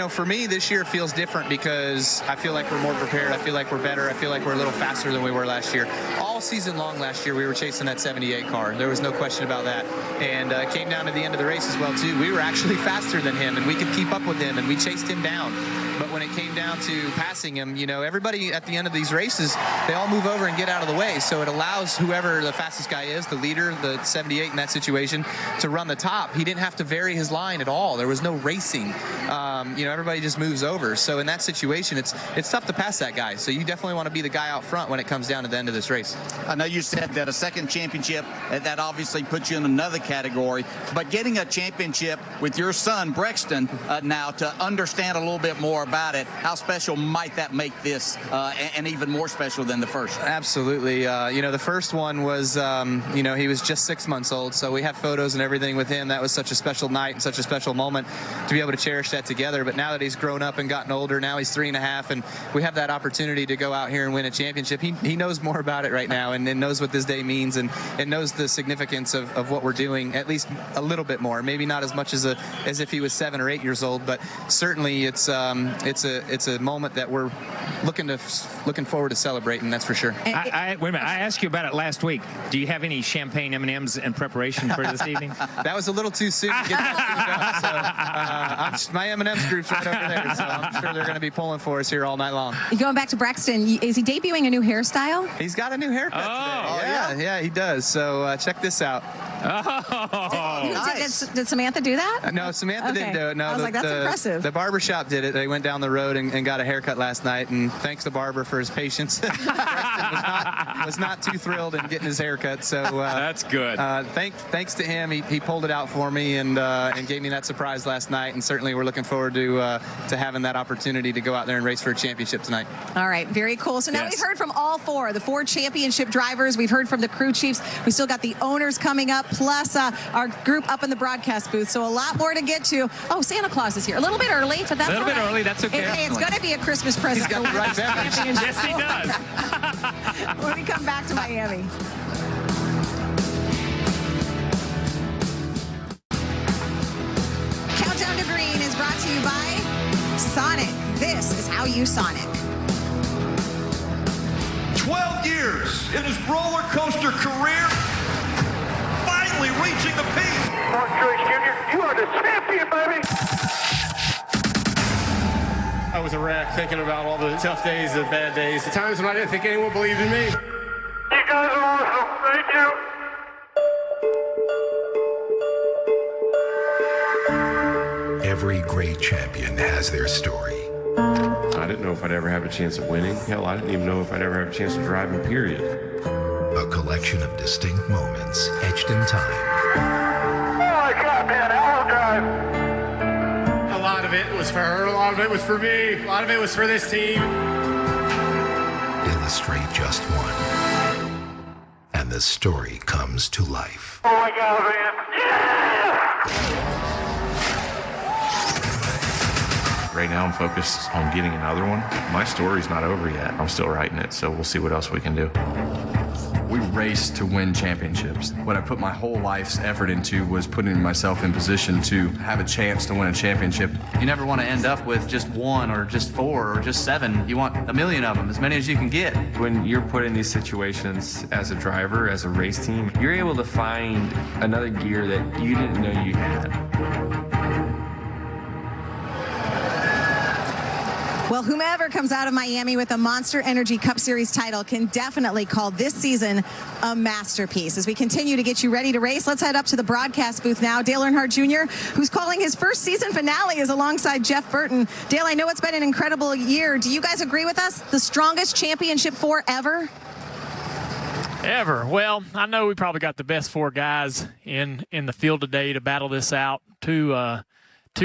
For me, this year feels different because I feel like we're more prepared. I feel like we're better. I feel like we're a little faster than we were last year. All season long last year, we were chasing that 78 car. There was no question about that. And it came down to the end of the race as well, too. We were actually faster than him, and we could keep up with him, and we chased him down. But when it came down to passing him, everybody at the end of these races, they all move over and get out of the way. So it allows whoever the fastest guy is, the leader, the 78 in that situation, to run the top. He didn't have to vary his line at all. There was no racing. Everybody just moves over. So in that situation, it's tough to pass that guy. So you definitely want to be the guy out front when it comes down to the end of this race. I know you said that a second championship, that obviously puts you in another category, but getting a championship with your son, Brexton, now to understand a little bit more about it, how special might that make this and even more special than the first? Absolutely. The first one was, he was just 6 months old, so we have photos and everything with him. That was such a special night and such a special moment to be able to cherish that together. But now that he's grown up and gotten older, now he's 3.5, and we have that opportunity to go out here and win a championship. He knows more about it right now and knows what this day means and knows the significance of what we're doing, at least a little bit more. Maybe not as much as if he was 7 or 8 years old, but certainly it's a moment that we're looking forward to celebrating, that's for sure. Wait a minute, I asked you about it last week. Do you have any champagne M&Ms in preparation for this evening? That was a little too soon to get that up, so my M&M's group's right over there, so I'm sure they're going to be pulling for us here all night long. Going back to Braxton, is he debuting a new hairstyle? He's got a new haircut today. Yeah, he does. So check this out. Oh, nice. Did Samantha do that? No, Samantha didn't do it. No, I was like, that's impressive. The barbershop did it. They went down the road and got a haircut last night, and thanks to Barber for his patience. was not too thrilled in getting his haircut. So that's good. Thanks to him, he pulled it out for me and gave me that surprise last night. And certainly we're looking forward to having that opportunity to go out there and race for a championship tonight. All right, very cool. So now we've heard from all four, the 4 championship drivers. We've heard from the crew chiefs. We still got the owners coming up, plus our group up in the broadcast booth. So a lot more to get to. Oh, Santa Claus is here. A little bit early, but that's a little bit early. That's okay. Hey, it's going to be a Christmas present. He's got the right beverage. Yes, he does. When we come back to Miami. Countdown to Green is brought to you by Sonic. This is how you Sonic. 12 years in his roller coaster career, 5 finally reaching the peak. Martin Truex Jr., you are the champion, baby. I was a wreck, thinking about all the tough days, the bad days, the times when I didn't think anyone believed in me. You guys are awesome. Thank you. Every great champion has their story. I didn't know if I'd ever have a chance of winning. Hell, I didn't even know if I'd ever have a chance of driving, period. A collection of distinct moments etched in time. Oh my God, man, I will drive. A lot of it was for her, a lot of it was for me, a lot of it was for this team. Illustrate just one. And the story comes to life. Oh my God, man. Yeah! Right now I'm focused on getting another one. My story's not over yet. I'm still writing it, so we'll see what else we can do. We race to win championships. What I put my whole life's effort into was putting myself in position to have a chance to win a championship. You never want to end up with just 1 or just 4 or just 7. You want a million of them, as many as you can get. When you're put in these situations as a driver, as a race team, you're able to find another gear that you didn't know you had. Well, whomever comes out of Miami with a Monster Energy Cup Series title can definitely call this season a masterpiece. As we continue to get you ready to race, let's head up to the broadcast booth now. Dale Earnhardt Jr., who's calling his first season finale, is alongside Jeff Burton. Dale, I know it's been an incredible year. Do you guys agree with us? The strongest championship 4 ever? Ever. Well, I know we probably got the best 4 guys in the field today to battle this out. Two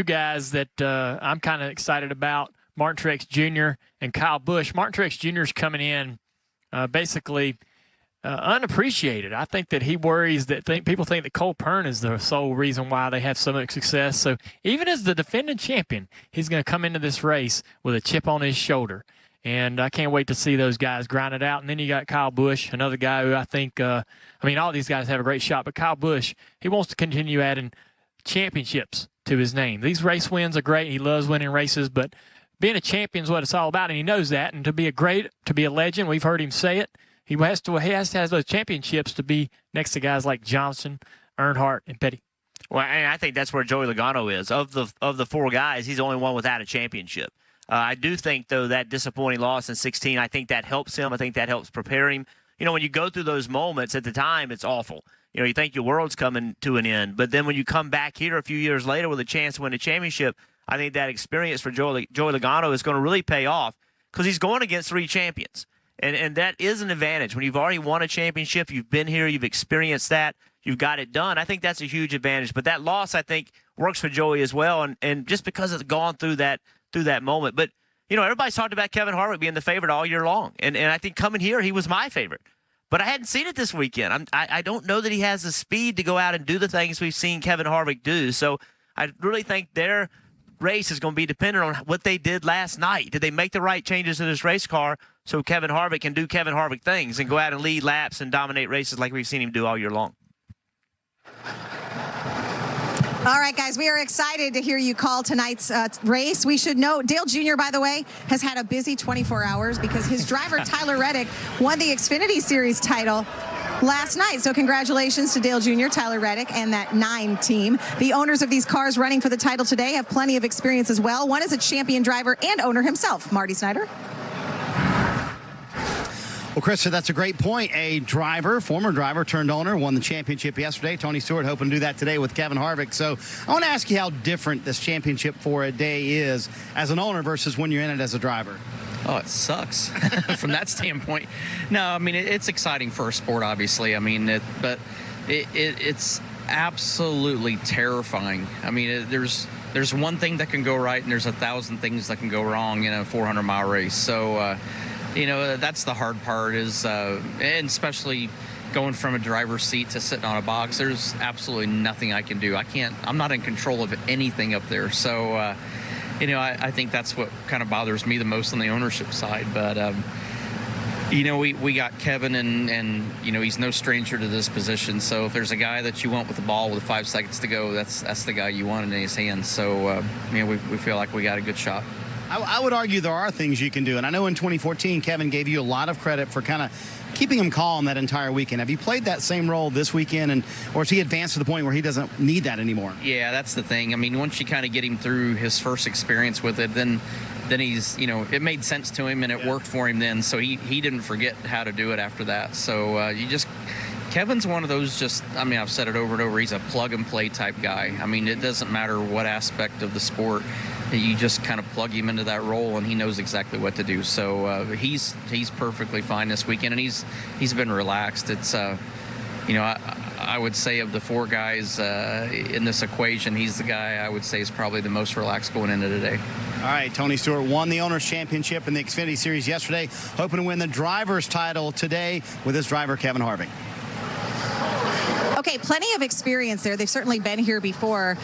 guys that I'm kind of excited about. Martin Truex Jr. and Kyle Busch. Martin Truex Jr. is coming in basically unappreciated. I think that he worries that people think that Cole Pern is the sole reason why they have so much success. So even as the defending champion, he's going to come into this race with a chip on his shoulder. And I can't wait to see those guys grind it out. And then you got Kyle Busch, another guy who I think, all these guys have a great shot, but Kyle Busch, he wants to continue adding championships to his name. These race wins are great. He loves winning races, but being a champion is what it's all about, and he knows that. And to be a legend, we've heard him say it. He has to have those championships to be next to guys like Johnson, Earnhardt, and Petty. Well, and I think that's where Joey Logano is. Of the 4 guys, he's the only one without a championship. I do think, though, that disappointing loss in 16, I think that helps him. I think that helps prepare him. You know, when you go through those moments at the time, it's awful. You know, you think your world's coming to an end. But then when you come back here a few years later with a chance to win a championship, I think that experience for Joey Logano is going to really pay off because he's going against 3 champions. And that is an advantage. When you've already won a championship, you've been here, you've experienced that, you've got it done. I think that's a huge advantage. But that loss, I think, works for Joey as well. And just because it's gone through that moment. But, you know, everybody's talked about Kevin Harvick being the favorite all year long. And I think coming here, he was my favorite. But I hadn't seen it this weekend. I don't know that he has the speed to go out and do the things we've seen Kevin Harvick do. So I really think their race is going to be dependent on what they did last night. Did they make the right changes to this race car so Kevin Harvick can do Kevin Harvick things and go out and lead laps and dominate races like we've seen him do all year long? All right, guys, we are excited to hear you call tonight's race. We should note Dale Jr., by the way, has had a busy 24 hours because his driver, Tyler Reddick, won the Xfinity Series title last night. So congratulations to Dale Jr., Tyler Reddick, and that 9 team. The owners of these cars running for the title today have plenty of experience as well. One is a champion driver and owner himself, Marty Snyder. Well, Krista, that's a great point. A driver, former driver turned owner, won the championship yesterday. Tony Stewart hoping to do that today with Kevin Harvick. So I want to ask you how different this championship for a day is as an owner versus when you're in it as a driver. Oh, it sucks from that standpoint. No, I mean, it's exciting for a sport, obviously. I mean, it's absolutely terrifying. I mean, there's one thing that can go right and there's 1,000 things that can go wrong in a 400-mile race. So, you know, that's the hard part is, and especially going from a driver's seat to sitting on a box, there's absolutely nothing I can do. I'm not in control of anything up there. So, you know, I think that's what kind of bothers me the most on the ownership side. But, you know, we got Kevin and, you know, he's no stranger to this position. So if there's a guy that you want with the ball with 5 seconds to go, that's the guy you want in his hands. So, you know, we feel like we got a good shot. I would argue there are things you can do. And I know in 2014, Kevin gave you a lot of credit for kind of keeping him calm that entire weekend. Have you played that same role this weekend, or is he advanced to the point where he doesn't need that anymore? Yeah, that's the thing. I mean, once you kind of get him through his first experience with it, then he's, it made sense to him and it worked for him then. So he didn't forget how to do it after that. So Kevin's one of those I've said it over and over, he's a plug-and-play type guy. I mean, it doesn't matter what aspect of the sport. You just kind of plug him into that role, and he knows exactly what to do. So he's perfectly fine this weekend, and he's been relaxed. It's, I would say of the 4 guys in this equation, he's the guy I would say is probably the most relaxed going into today. All right, Tony Stewart won the Owners' Championship in the Xfinity Series yesterday, hoping to win the Drivers' title today with his driver, Kevin Harvick. Okay, plenty of experience there. They've certainly been here before.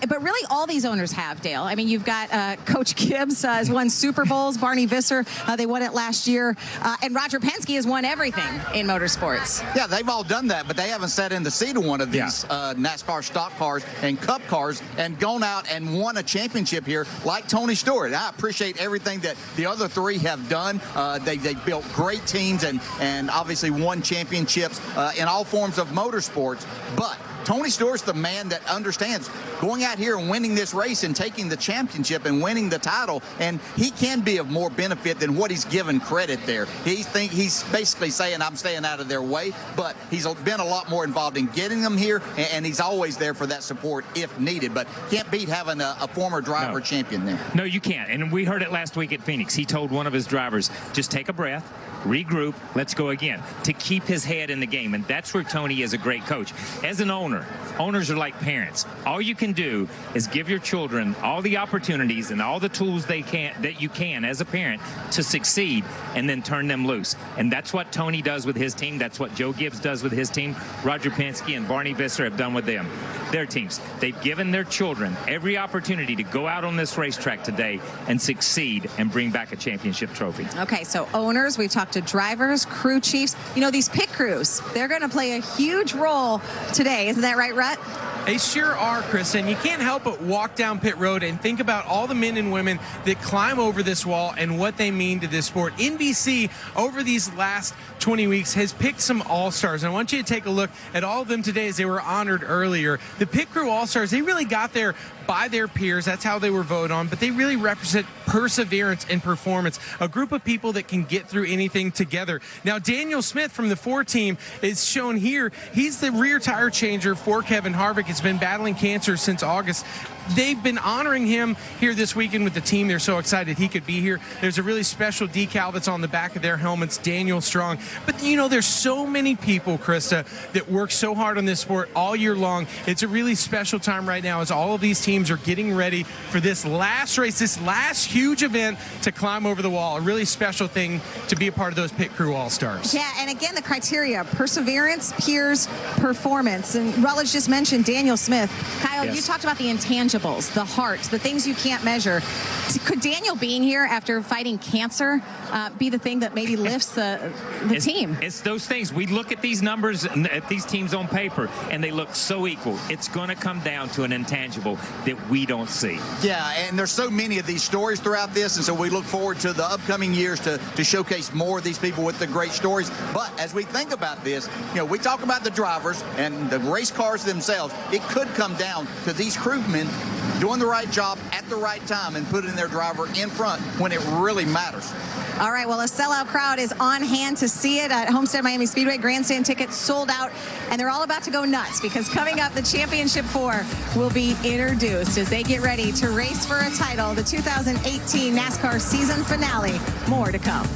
But really, all these owners have, Dale. I mean, you've got Coach Gibbs has won Super Bowls. Barney Visser, they won it last year. And Roger Penske has won everything in motorsports. Yeah, they've all done that, but they haven't sat in the seat of one of these NASCAR stock cars and Cup cars and gone out and won a championship here like Tony Stewart. I appreciate everything that the other 3 have done. They built great teams and obviously won championships in all forms of motorsports. But Tony Stewart's the man that understands going out here and winning this race and taking the championship and winning the title, and he can be of more benefit than what he's given credit there. He's basically saying, I'm staying out of their way, but he's been a lot more involved in getting them here, and he's always there for that support if needed. But can't beat having a former driver champion there. No, you can't. And we heard it last week at Phoenix. He told one of his drivers, just take a breath, regroup, let's go again, to keep his head in the game. And that's where Tony is a great coach. As an owner, owners are like parents. All you can do is give your children all the opportunities and all the tools that you can as a parent to succeed, and then turn them loose. And that's what Tony does with his team. That's what Joe Gibbs does with his team. Roger Penske and Barney Visser have done with their teams. They've given their children every opportunity to go out on this racetrack today and succeed and bring back a championship trophy. Okay, so owners, we've talked to drivers, crew chiefs. These pit crews, they're going to play a huge role today. Isn't that right, Rhett? They sure are, Chris, and you can't help but walk down pit road and think about all the men and women that climb over this wall and what they mean to this sport. NBC, over these last 20 weeks, has picked some all-stars. And I want you to take a look at all of them today as they were honored earlier. The pit crew all-stars, they really got there by their peers. That's how they were voted on, but they really represent perseverance and performance, a group of people that can get through anything together. Now, Daniel Smith from the 4 team is shown here. He's the rear tire changer for Kevin Harvick. He's been battling cancer since August. They've been honoring him here this weekend with the team. They're so excited he could be here. There's a really special decal that's on the back of their helmets, Daniel Strong. But, there's so many people, Krista, that work so hard on this sport all year long. It's a really special time right now as all of these teams are getting ready for this last race, this last huge event to climb over the wall. A really special thing to be a part of those pit crew all-stars. Yeah, and again, the criteria, perseverance, peers, performance. And Rutledge just mentioned Daniel Smith. Kyle, you talked about the intangibles, the heart, the things you can't measure. Could Daniel being here after fighting cancer be the thing that maybe lifts the team? It's those things. We look at these numbers, at these teams on paper, and they look so equal. It's going to come down to an intangible that we don't see. Yeah, and there's so many of these stories throughout this, and so we look forward to the upcoming years to showcase more of these people with the great stories. But as we think about this, we talk about the drivers and the race cars themselves. It could come down to these crewmen doing the right job at the right time and putting their driver in front when it really matters. All right, well, a sellout crowd is on hand to see it at Homestead Miami Speedway. Grandstand tickets sold out, and they're all about to go nuts because coming up, the Championship 4 will be introduced as they get ready to race for a title, the 2018 NASCAR season finale. More to come.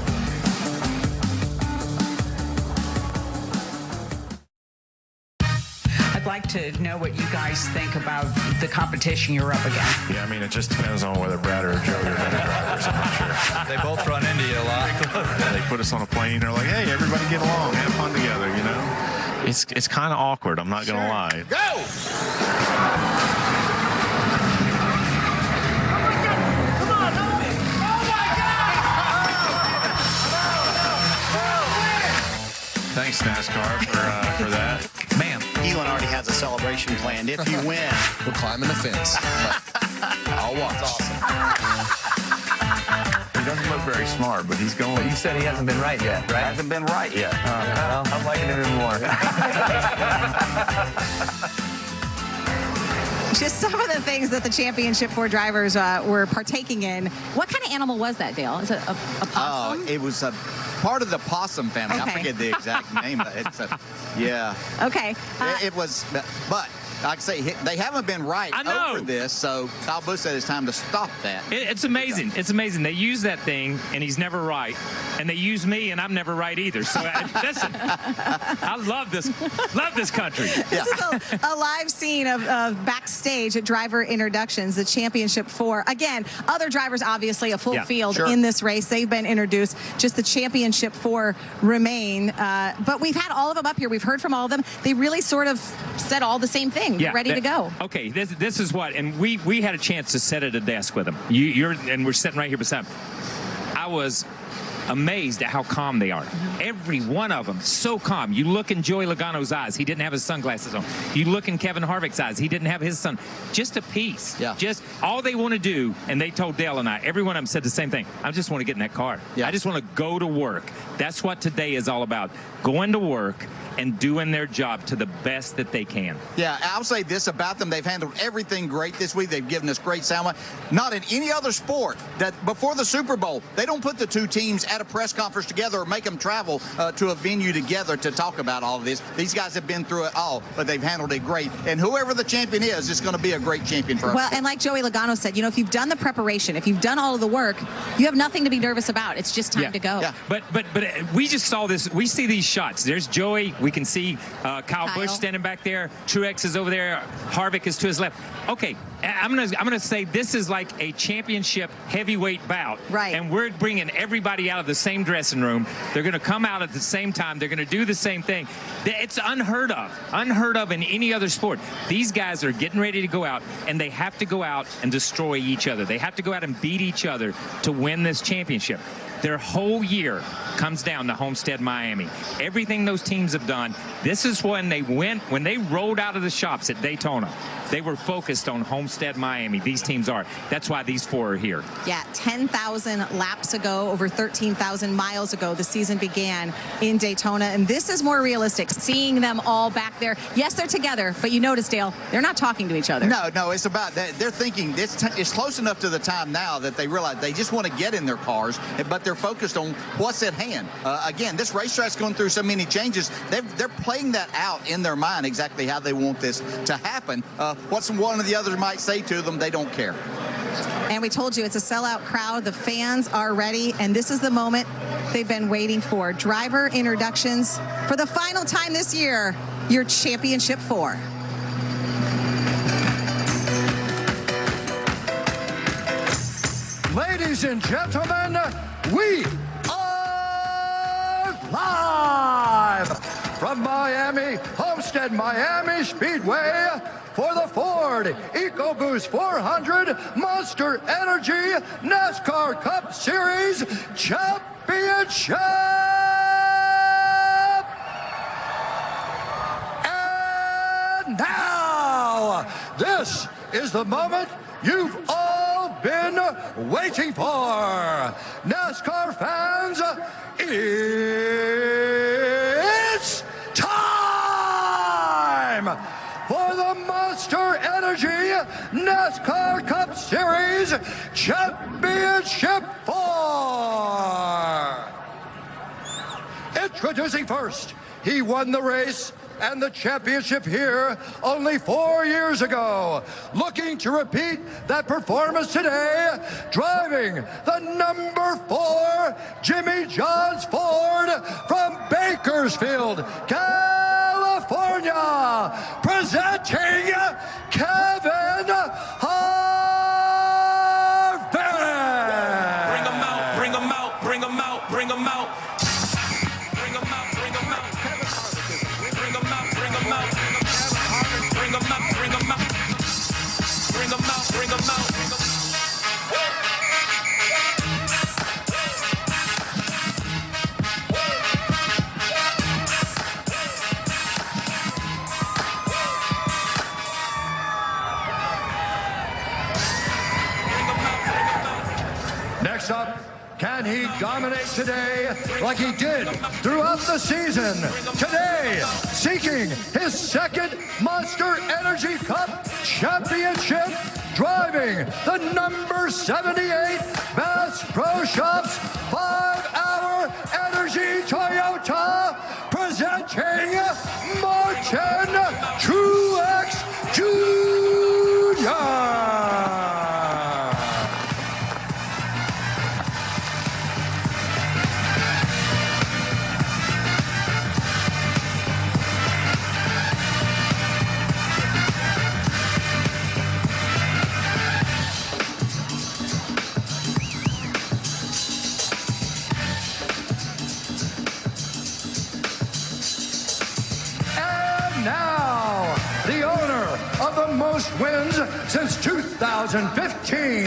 I'd like to know what you guys think about the competition you're up against. Yeah, I mean, it just depends on whether Brad or Joe are better drivers. I'm not sure. They both run into you a lot. They put us on a plane. They're like, hey, everybody get along. Have fun together, It's kind of awkward. I'm not going to lie. Go! Thanks, NASCAR, for that. Man, Elon already has a celebration planned. If you win, we're climbing the fence. I'll watch. That's awesome. very smart, but he's going. You said he hasn't been right yet, right? Hasn't been right yet. Well, I'm liking him even more. Just some of the things that the Championship 4 drivers were partaking in. What kind of animal was that, Dale? Is it a possum? It was a part of the possum family. Okay. I forget the exact name, but it's yeah. Okay. It was, but like I say, they haven't been right over this, so Kyle Busch said it's time to stop that. It's amazing. It's amazing. They use that thing, and he's never right. And they use me, and I'm never right either. So, listen, I love this country. This is a live scene of backstage at driver introductions, the Championship 4. Again, other drivers, obviously, a full field in this race. They've been introduced. Just the Championship 4 remain. But we've had all of them up here. We've heard from all of them. They really sort of said all the same thing. Ready to go. Okay, this is what, and we had a chance to sit at a desk with them. And we're sitting right here beside them. I was amazed at how calm they are. Every one of them, so calm. You look in Joey Logano's eyes, he didn't have his sunglasses on. You look in Kevin Harvick's eyes, he didn't have his sun. Just a peace. Yeah. Just all they want to do, and they told Dale and I, every one of them said the same thing. I just want to get in that car. I just want to go to work. That's what today is all about. Going to work and doing their job to the best that they can. Yeah, I'll say this about them. They've handled everything great this week. They've given us great sound. Not in any other sport that before the Super Bowl, they don't put the two teams at a press conference together or make them travel to a venue together to talk about all of this. These guys have been through it all, but they've handled it great. And whoever the champion is, it's going to be a great champion for us. Well, and like Joey Logano said, if you've done the preparation, if you've done all of the work, you have nothing to be nervous about. It's just time to go. Yeah, but we just saw this. We see these shots. There's Joey. We can see Kyle Busch standing back there. Truex is over there. Harvick is to his left. Okay, I'm gonna say this is like a championship heavyweight bout. Right. And we're bringing everybody out of the same dressing room. They're gonna come out at the same time. They're gonna do the same thing. It's unheard of in any other sport. These guys are getting ready to go out, and they have to go out and destroy each other. They have to go out and beat each other to win this championship. Their whole year comes down to Homestead, Miami. Everything those teams have done, this is when they rolled out of the shops at Daytona. They were focused on Homestead, Miami. These teams are. That's why these 4 are here. Yeah, 10,000 laps ago, over 13,000 miles ago, the season began in Daytona. And this is more realistic, seeing them all back there. Yes, they're together, but you notice, Dale, they're not talking to each other. No, it's about that. They're thinking it's close enough to the time now that they realize they just want to get in their cars, but they're focused on what's at hand. Again, this racetrack's going through so many changes. They're playing that out in their mind exactly how they want this to happen. What one of the others might say to them, they don't care. And we told you it's a sellout crowd. The fans are ready, and this is the moment they've been waiting for. Driver introductions for the final time this year, your Championship 4. Ladies and gentlemen, we are live from Miami, Homestead Miami Speedway for the Ford EcoBoost 400 Monster Energy NASCAR Cup Series Championship. And now, this is the moment you've all been waiting for. NASCAR fans, it's time for the Monster Energy NASCAR Cup Series Championship 4. Introducing first, he won the race and the championship here only 4 years ago. Looking to repeat that performance today, driving the number 4 Jimmy John's Ford from Bakersfield, California, presenting Kevin Harvick. Bring 'em out, bring 'em out, bring 'em out, bring 'em out. Can he dominate today like he did throughout the season? Today, seeking his second Monster Energy Cup championship, driving the number 78 Bass Pro Shops 5-hour energy Toyota, presenting Martin Truex Jr. Now, the owner of the most wins since 2015,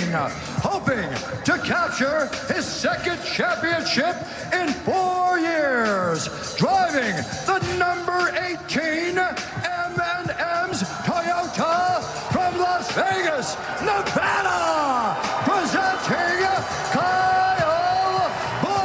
hoping to capture his second championship in 4 years, driving the number 18 M&M's Toyota from Las Vegas, Nevada, presenting Kyle Busch.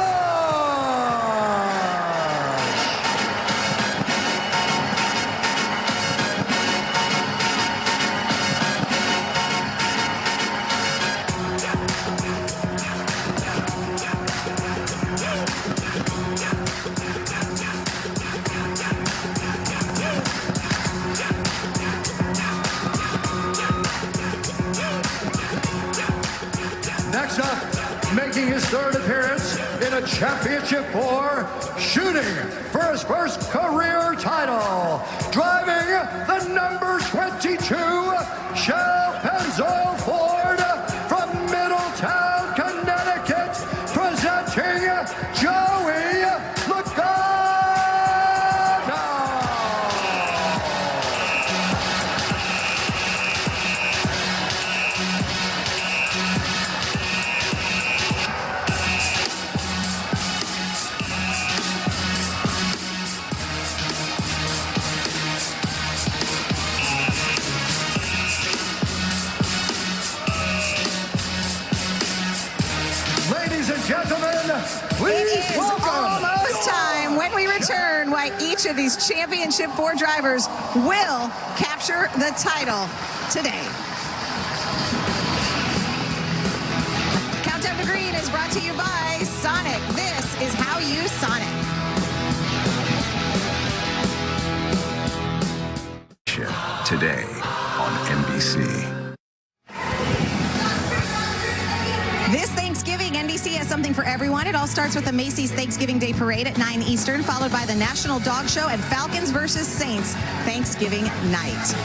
Next up, making his third appearance in a championship 4, shooting for his first career title, driving the number 22 Shell Pennzoil Ford from Middletown, Connecticut, presenting Joey Logano. Ladies and gentlemen, please welcome. Almost time when we return why each of these championship 4 drivers will capture the title today. Countdown to Green is brought to you by Sonic. This is how you Sonic. Today on NBC. This Thanksgiving, NBC has something for everyone. It all starts with the Macy's Thanksgiving Day Parade at 9 Eastern, followed by the National Dog Show and Falcons versus Saints Thanksgiving night.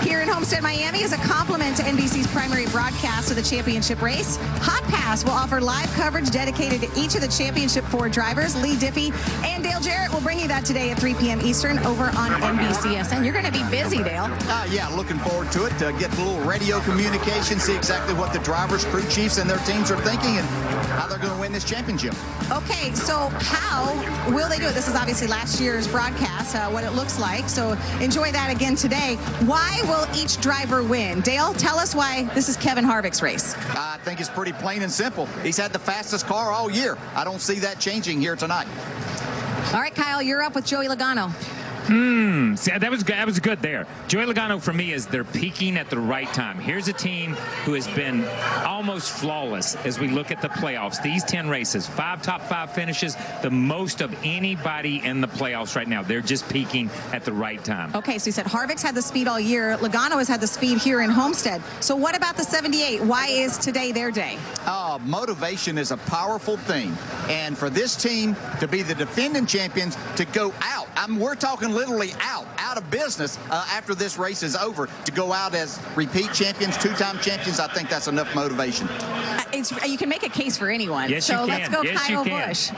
Here in Homestead, Miami, as a complement to NBC's primary broadcast of the championship race, Hot Pass will offer live coverage dedicated to each of the championship 4 drivers. Lee Diffie and Dale Jarrett will bring you that today at 3 p.m. Eastern over on NBCSN. You're going to be busy, Dale. Yeah, looking forward to it. To get a little radio communication, see exactly what the drivers, crew chiefs, and their teams are thinking and how they're going to win this championship. Okay, so how will they do it? This is obviously last year's broadcast, what it looks like. So enjoy that again today. Why will each driver win? Dale, tell us why this is Kevin Harvick's race. I think it's pretty plain and simple. He's had the fastest car all year. I don't see that changing here tonight. All right, Kyle, you're up with Joey Logano. See, that was good there. Joey Logano, for me, is they're peaking at the right time. Here's a team who has been almost flawless as we look at the playoffs. These 10 races, 5 top 5 finishes, the most of anybody in the playoffs right now. They're just peaking at the right time. Okay, so you said Harvick's had the speed all year. Logano has had the speed here in Homestead. So what about the 78? Why is today their day? Motivation is a powerful thing. And for this team to be the defending champions, to go out, we're talking literally out of business after this race is over, to go out as repeat champions, 2-time champions, I think that's enough motivation. You can make a case for anyone. Yes, so you let's can. go Yes, Kyle you can. Busch.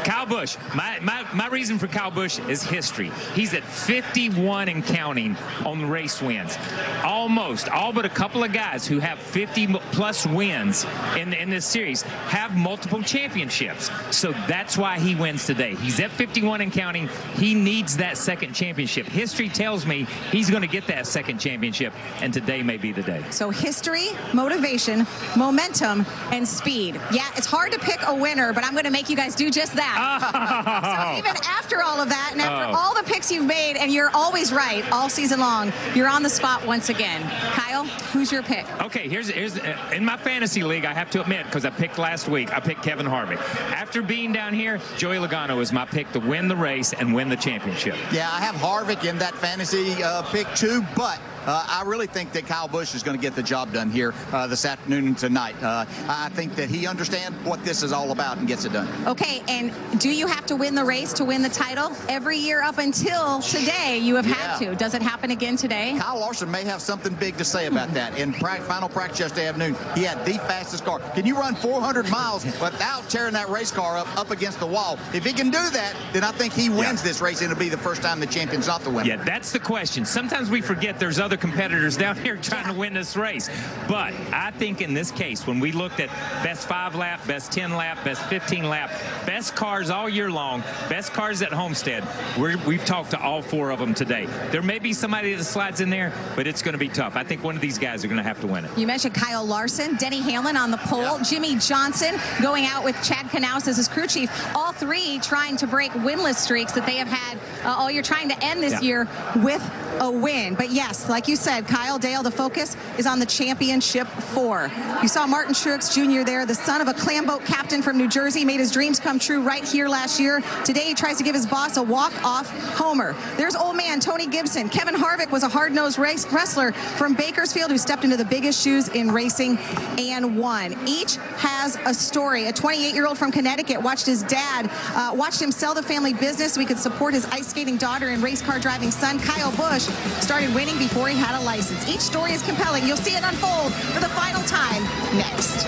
Kyle Busch. My reason for Kyle Busch is history. He's at 51 and counting on the race wins. Almost all but a couple of guys who have 50-plus wins in this series have multiple championships. So that's why he wins today. He's at 51 and counting. He needs that second championship. History tells me he's going to get that second championship, and today may be the day. So history, motivation, momentum, and speed. Yeah, it's hard to pick a winner, but I'm going to make you guys do just that. So even after all of that, and after all the picks you've made, and you're always right all season long, you're on the spot once again. Kyle, who's your pick? Okay, here's in my fantasy league, I have to admit, because I picked last week, I picked Kevin Harvick. After being down here, Joey Logano is my pick to win the race and win the championship. Yeah, I have Harvick in that fantasy pick too, but I really think that Kyle Busch is going to get the job done here this afternoon and tonight. I think that he understands what this is all about and gets it done. Okay, and do you have to win the race to win the title? Every year up until today, you have had to. Does it happen again today? Kyle Larson may have something big to say about that. In final practice yesterday afternoon, he had the fastest car. Can you run 400 miles without tearing that race car up against the wall? If he can do that, then I think he wins this race, and it'll be the first time the champion's not the winner. Yeah, that's the question. Sometimes we forget there's other competitors down here trying to win this race. But I think in this case, when we looked at best 5 lap, best 10 lap, best 15 lap, best cars all year long, best cars at Homestead, we've talked to all 4 of them today. There may be somebody that slides in there, but it's going to be tough. I think one of these guys are going to have to win it. You mentioned Kyle Larson, Denny Hamlin on the pole, Jimmy Johnson going out with Chad Knaus as his crew chief. All 3 trying to break winless streaks that they have had all year, trying to end this year with a win. But yes, like you said, Kyle Dale, the focus is on the championship 4. You saw Martin Truex Jr. there, the son of a clam boat captain from New Jersey, made his dreams come true right here last year. Today he tries to give his boss a walk-off homer. There's old man Tony Gibson. Kevin Harvick was a hard-nosed wrestler from Bakersfield who stepped into the biggest shoes in racing and won. Each has a story. A 28-year-old from Connecticut watched his dad, watched him sell the family business so he could support his ice skating daughter and race car driving son. Kyle Busch started winning before he had a license. Each story is compelling. You'll see it unfold for the final time next.